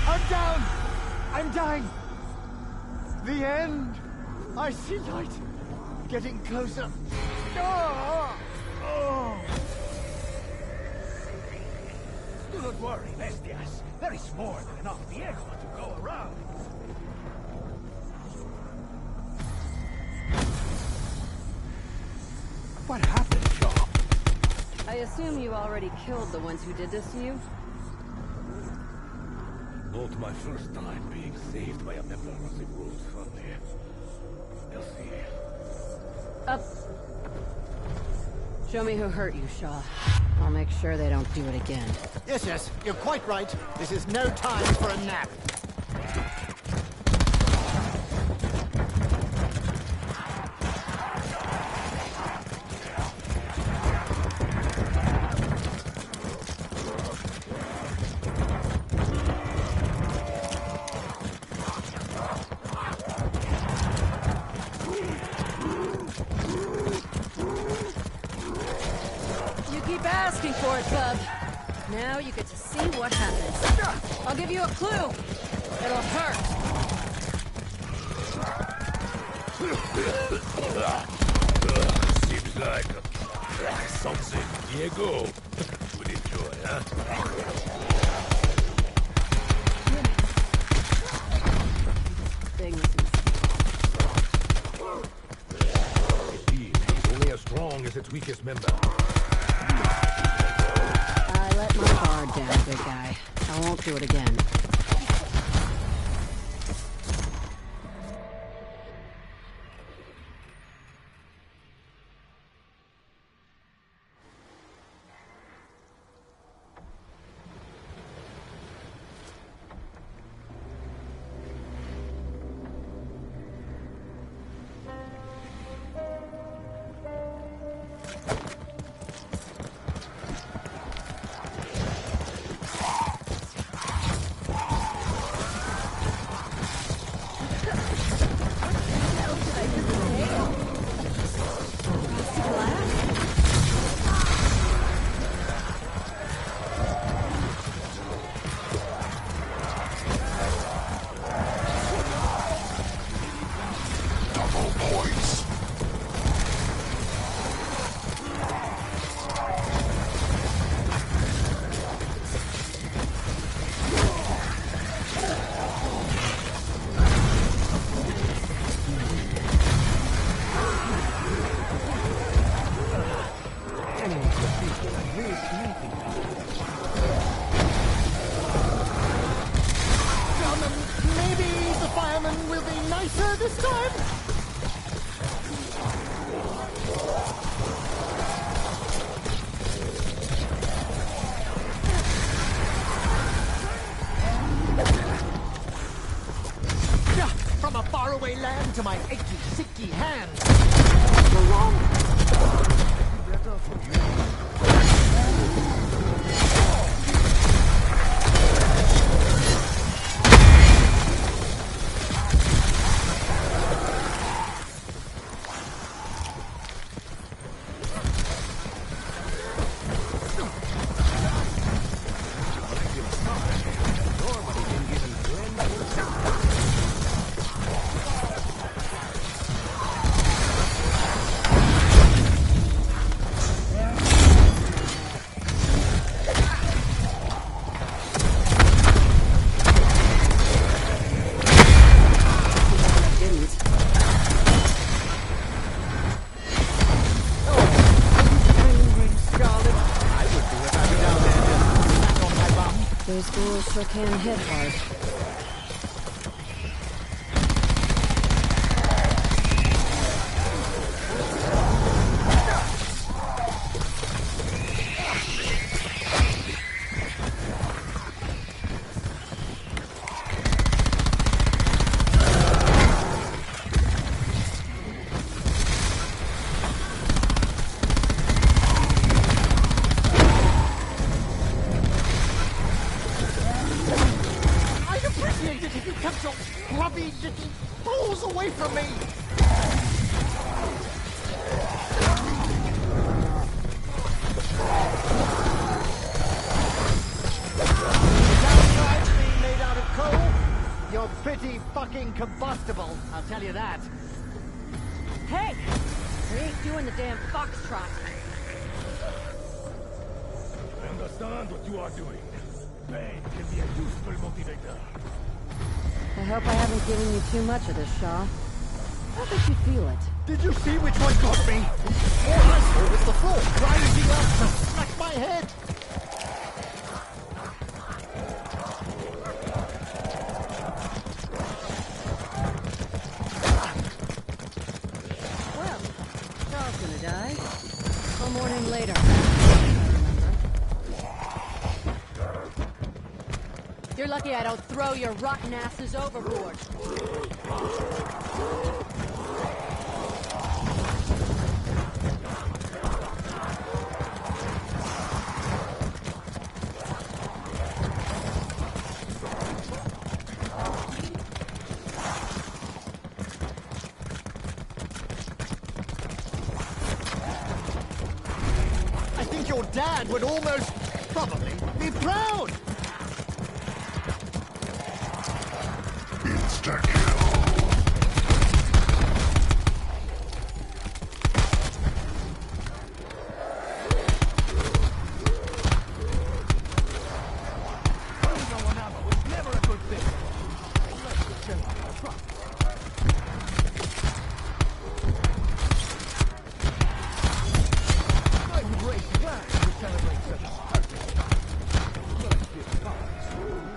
I'm down. I'm dying. The end. I see light. Getting closer. Oh. Oh. Do not worry, bestias. There is more than enough Diego to go around. What happened, Shaw? I assume you already killed the ones who did this to you? Not my first time being saved by a member of the Rose family. You'll see. Up. Show me who hurt you, Shaw. I'll make sure they don't do it again. Yes, you're quite right. This is no time for a nap. You keep asking for it, bub. Now you get to see what happens. I'll give you a clue. It'll hurt. Seems like something Diego would enjoy, huh? Things. A team is only as strong as its weakest member. won't do it again. Maybe the firemen will be nicer this time? Yeah, from a faraway land to my achy, sicky hands. Go wrong? Those ghouls sure can hit hard. If you kept your grubby little balls away from me! Downright being made out of coal? You're pretty fucking combustible, I'll tell you that. Hey! We ain't doing the damn foxtrot. I understand what you are doing. Pain can be a useful motivator. I hope I haven't given you too much of this, Shaw. How did you feel it? Did you see which one got me? All I saw was the floor rising up to smack my head. Well, Charles gonna die. One morning later. You're lucky I don't throw your rotten asses overboard. I think your dad would almost, probably, be proud. Insta-kill. Great plan to celebrate such a perfect. Let's give cards.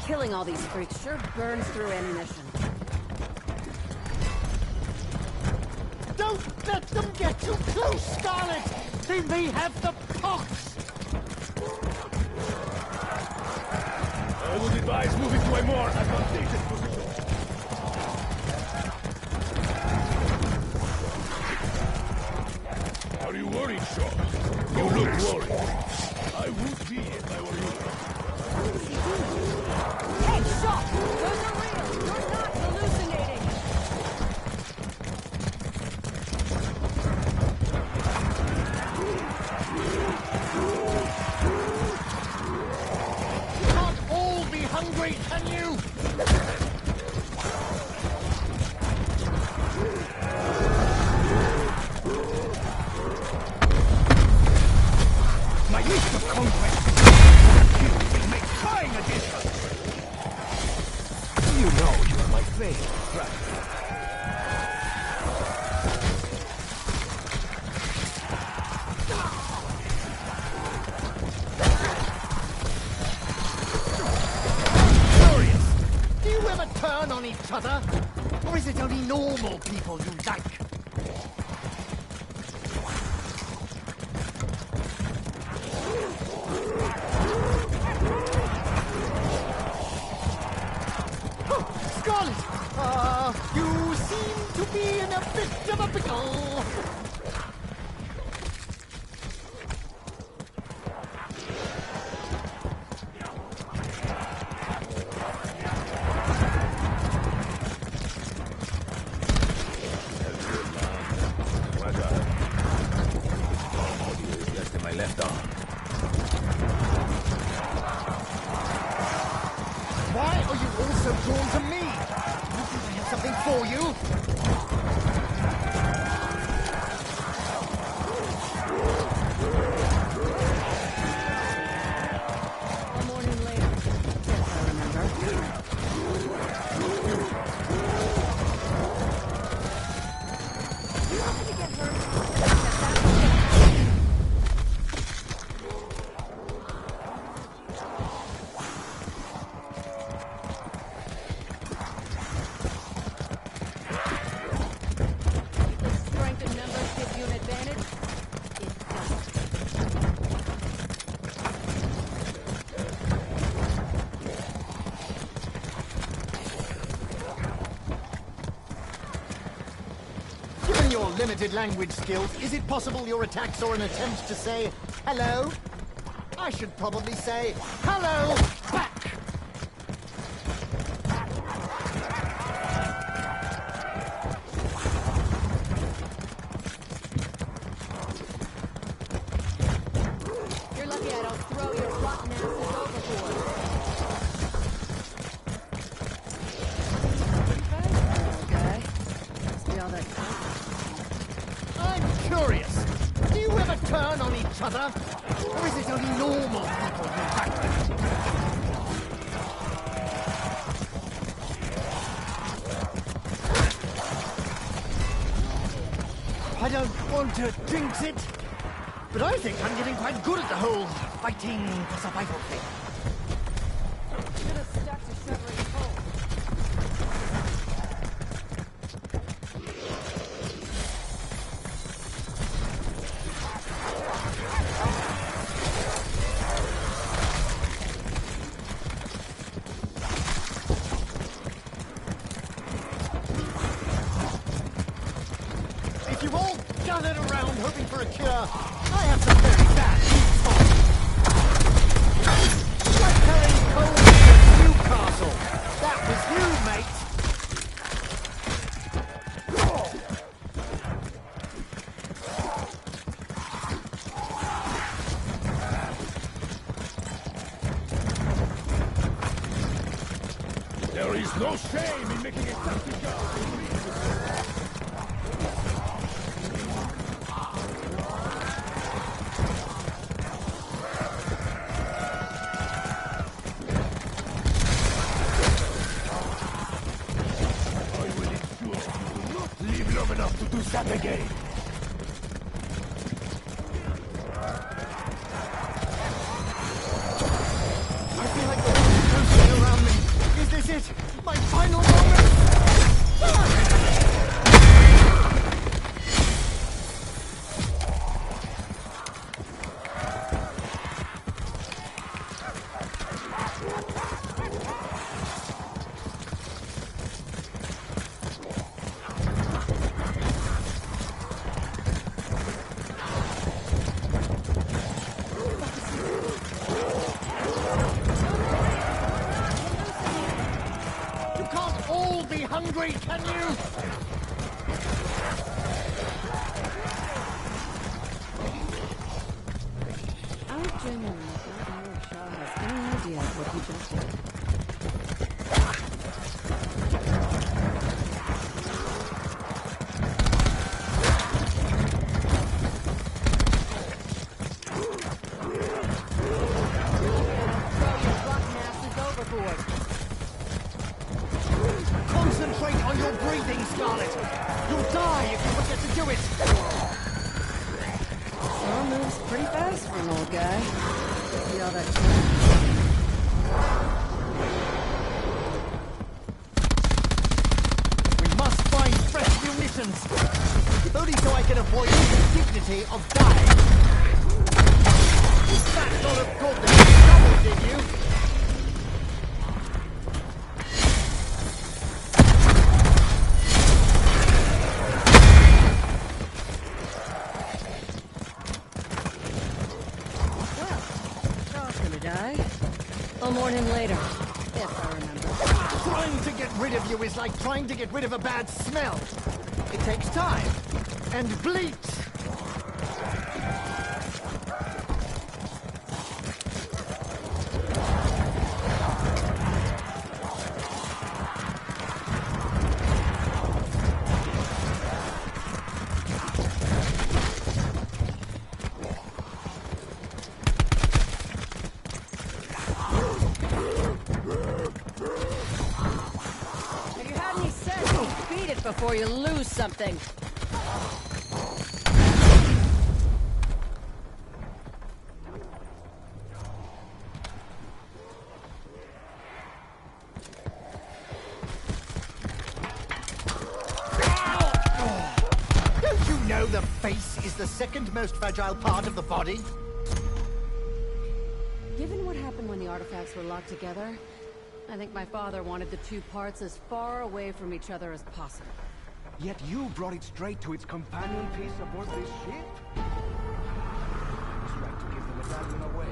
Killing all these freaks sure burns through ammunition. Don't let them get too close, Scarlet! They may have the pox! I would advise moving to a more advantageous position. Are you worried, Shaw? You look worried. I would be if I were you. Hey, Shaw! Those are real! You're not hallucinating! You can't all be hungry, can you? My list of conquests will make crying a distance. You know you are my favorite, right? Curious! Do you ever turn on each other? Or is it only normal people you like? Scarlet! You seem to be in a bit of a pickle. Left in my left arm. Why are you all so drawn to me? You think I have something for you? A morning later. Yes, I remember. You happen to get hurt? If strength in numbers gives you an advantage, it doesn't. Given your limited language skills, is it possible your attacks are an attempt to say hello? I should probably say hello back! You're lucky I don't throw your rotten asses overboard. Okay. Must be all that I'm curious. Do you ever turn on each other? Or is it only normal people you like? I don't want to jinx it, but I think I'm getting quite good at the whole fighting for survival thing. should have stuck to shivering cold. If you've all gathered around hoping for a cure, I have some very bad news for you. It's like carrying coal to Newcastle. That was you, mate. There is no shame in making a tactical. Live long enough to do that again. I feel like the whole coast around me hungry, can you? I genuinely don't know if Shaw has any idea of what he just did. Concentrate on your breathing, Scarlet. You'll die if you forget to do it. Shaw moves pretty fast for an old guy. See all that time. We must find fresh munitions. If only so I can avoid the indignity of dying. That sort of goodness doubled, did you? I'll mourn him later, if I remember. Trying to get rid of you is like trying to get rid of a bad smell. It takes time and bleach. Before you lose something. Don't you know the face is the second most fragile part of the body? Given what happened when the artifacts were locked together, I think my father wanted the two parts as far away from each other as possible. Yet you brought it straight to its companion piece aboard this ship? I was right to give the medallion away.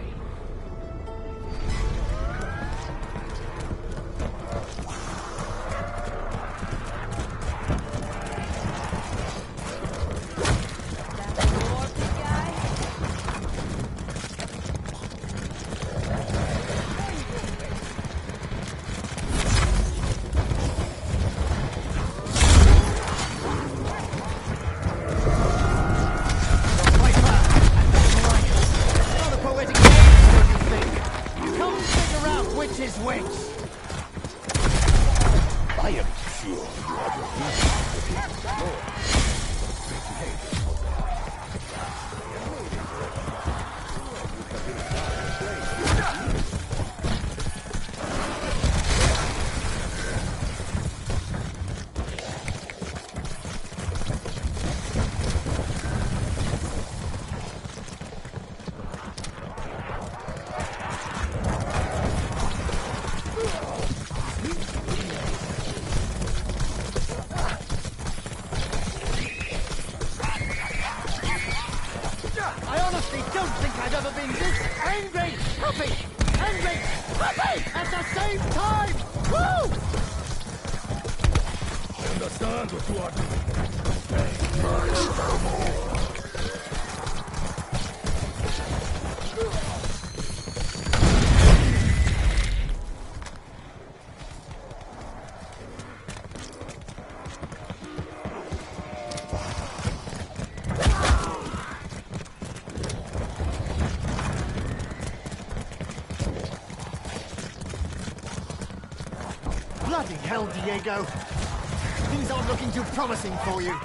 Bloody hell, Diego. Things aren't looking too promising for you.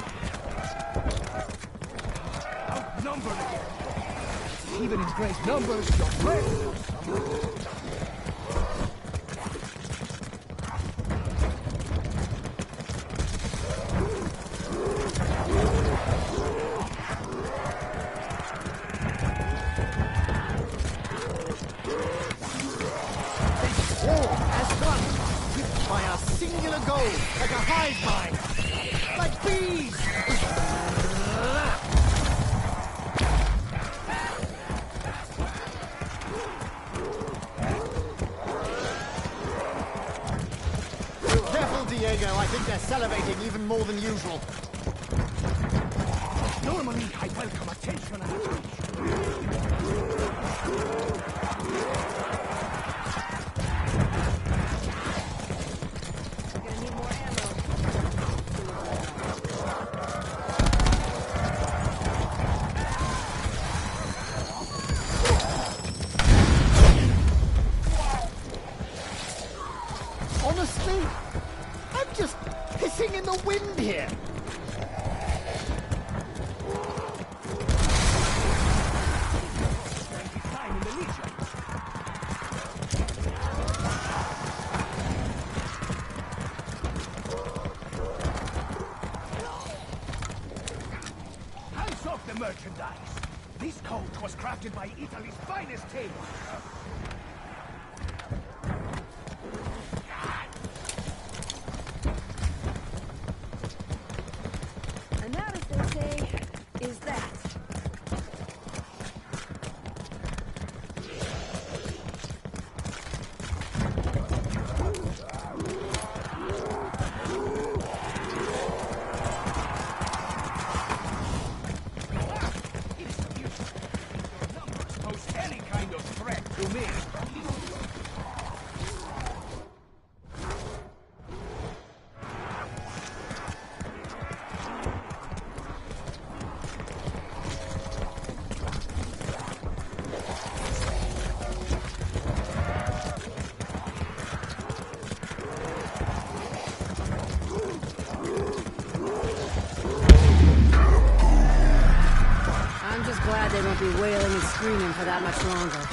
Outnumbered again. Even in great numbers, your friends. Like a hive mind! Like bees! Careful, Diego, I think they're salivating even more than usual. Normally, I welcome attention and attention. Gonna need more ammo. Honestly, I'm just pissing in the wind here. Time in the Legion. Hands off the merchandise. This coat was crafted by Italy's finest tailor. And that, as they say, is that. It is amusing. Your numbers pose any kind of threat to me. I'm just glad they won't be wailing and screaming for that much longer.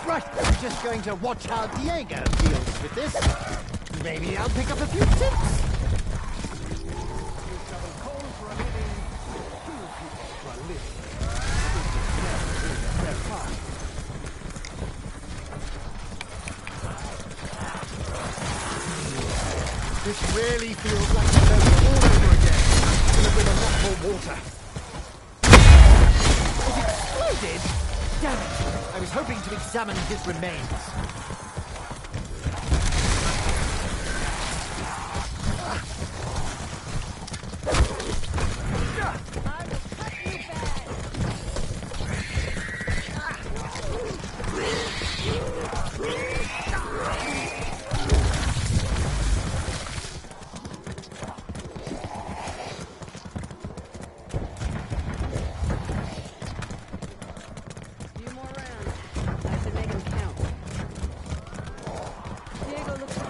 Right, I'm just going to watch how Diego deals with this. Maybe I'll pick up a few tips. Double coal for a living, two people for a living. Never their part. This really feels like the desert all over again. Filled with a lot more water. It exploded! Damn it! I was hoping to examine his remains. Few more rounds. I should make them count. Diego looks to be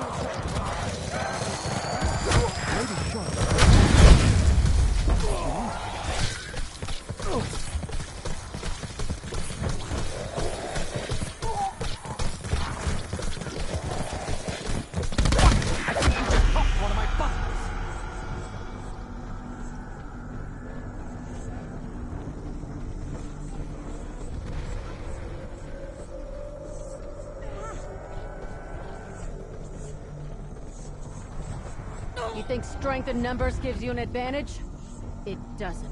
One of my buttons! You think strength in numbers gives you an advantage? It doesn't.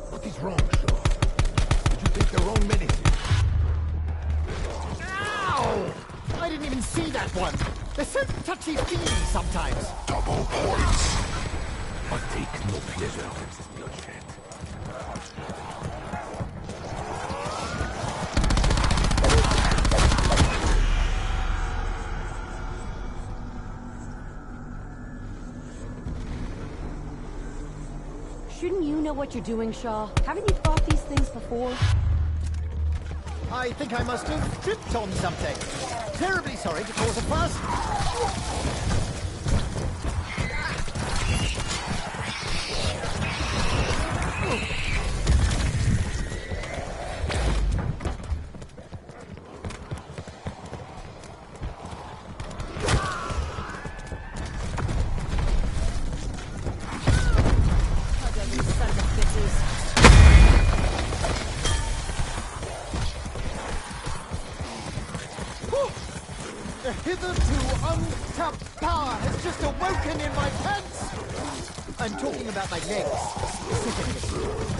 What is wrong, sir? Did you take the wrong medicine? Ow! I didn't even see that one. They're so touchy-feely sometimes. Double points. But take no pleasure in this bloodshed. know what you're doing, Shaw? Haven't you fought these things before? I think I must have tripped on something. Terribly sorry to cause a fuss. The hitherto untapped power has just awoken in my pants! I'm talking about my legs, specifically.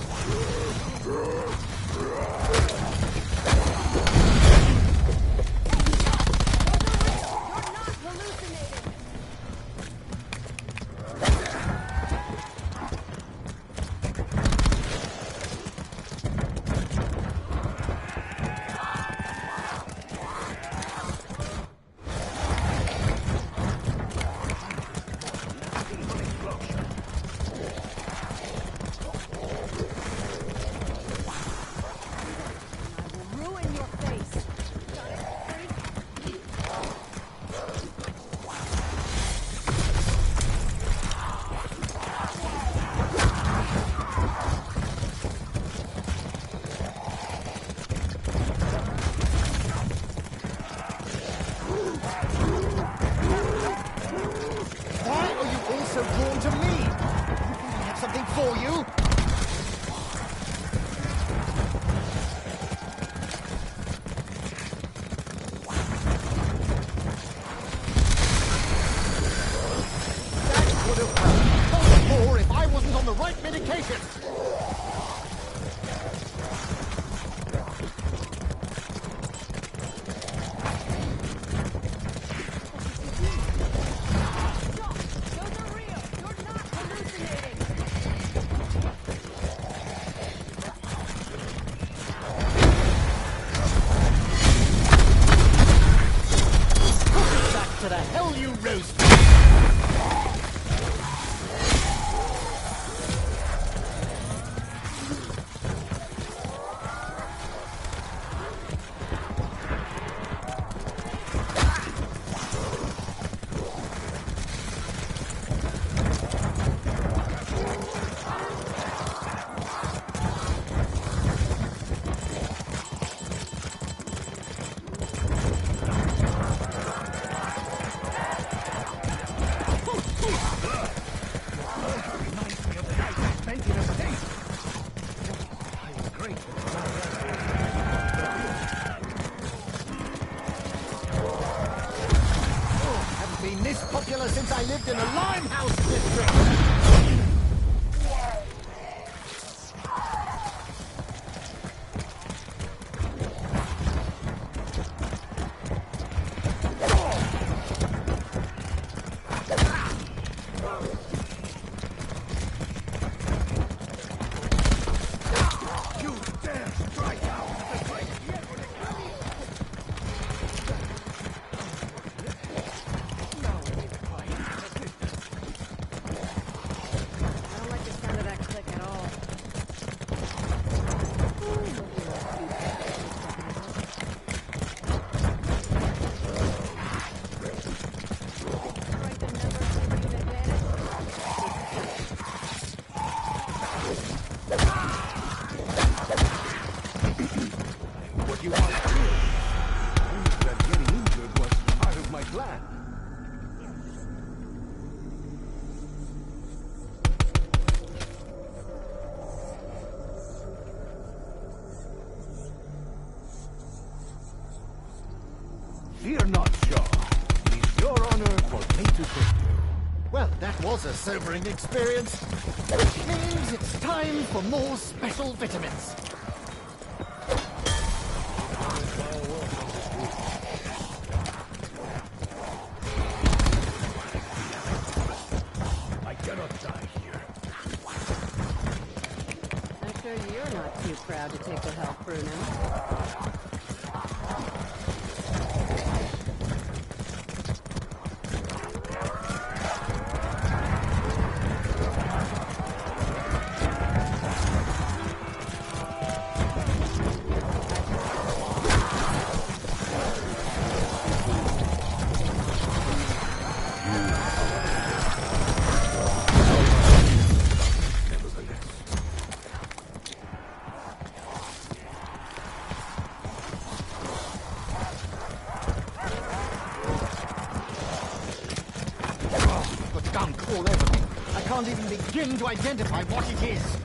Since I lived in a limehouse district. Fear not, Shaw. It is your honor for me to take you. Well, that was a sobering experience. Which means it's time for more special vitamins. I cannot die here. I'm sure you're not too proud to take the help, Bruno. all over me. I can't even begin to identify what it is.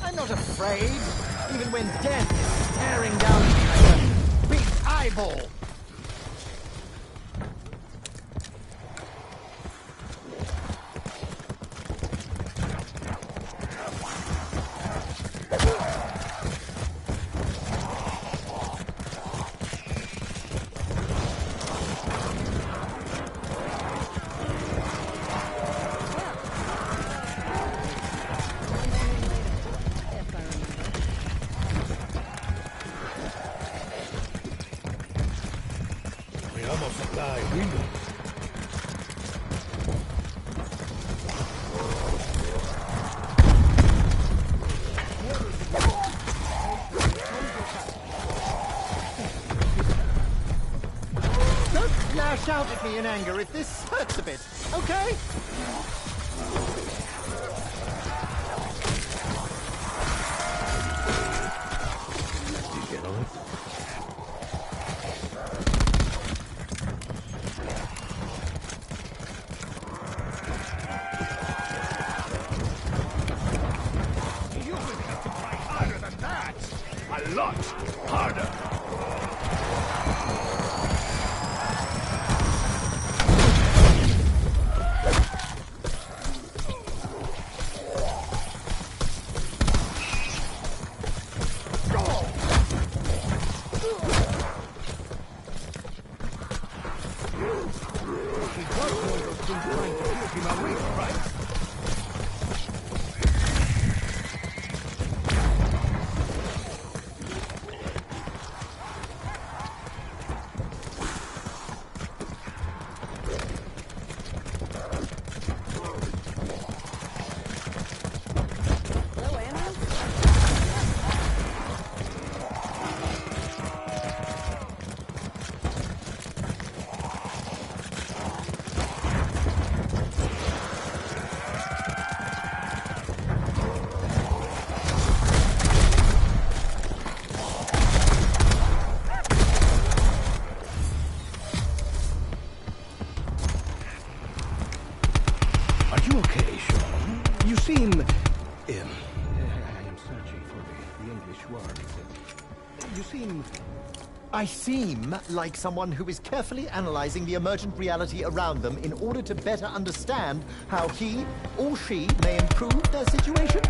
I'm not afraid, even when death is staring down at me like a big eyeball. Don't lash out at me in anger if this hurts a bit, okay? A lot harder. Are you okay, Sean? You seem... I am searching for the English word. You seem... I seem like someone who is carefully analyzing the emergent reality around them in order to better understand how he or she may improve their situation.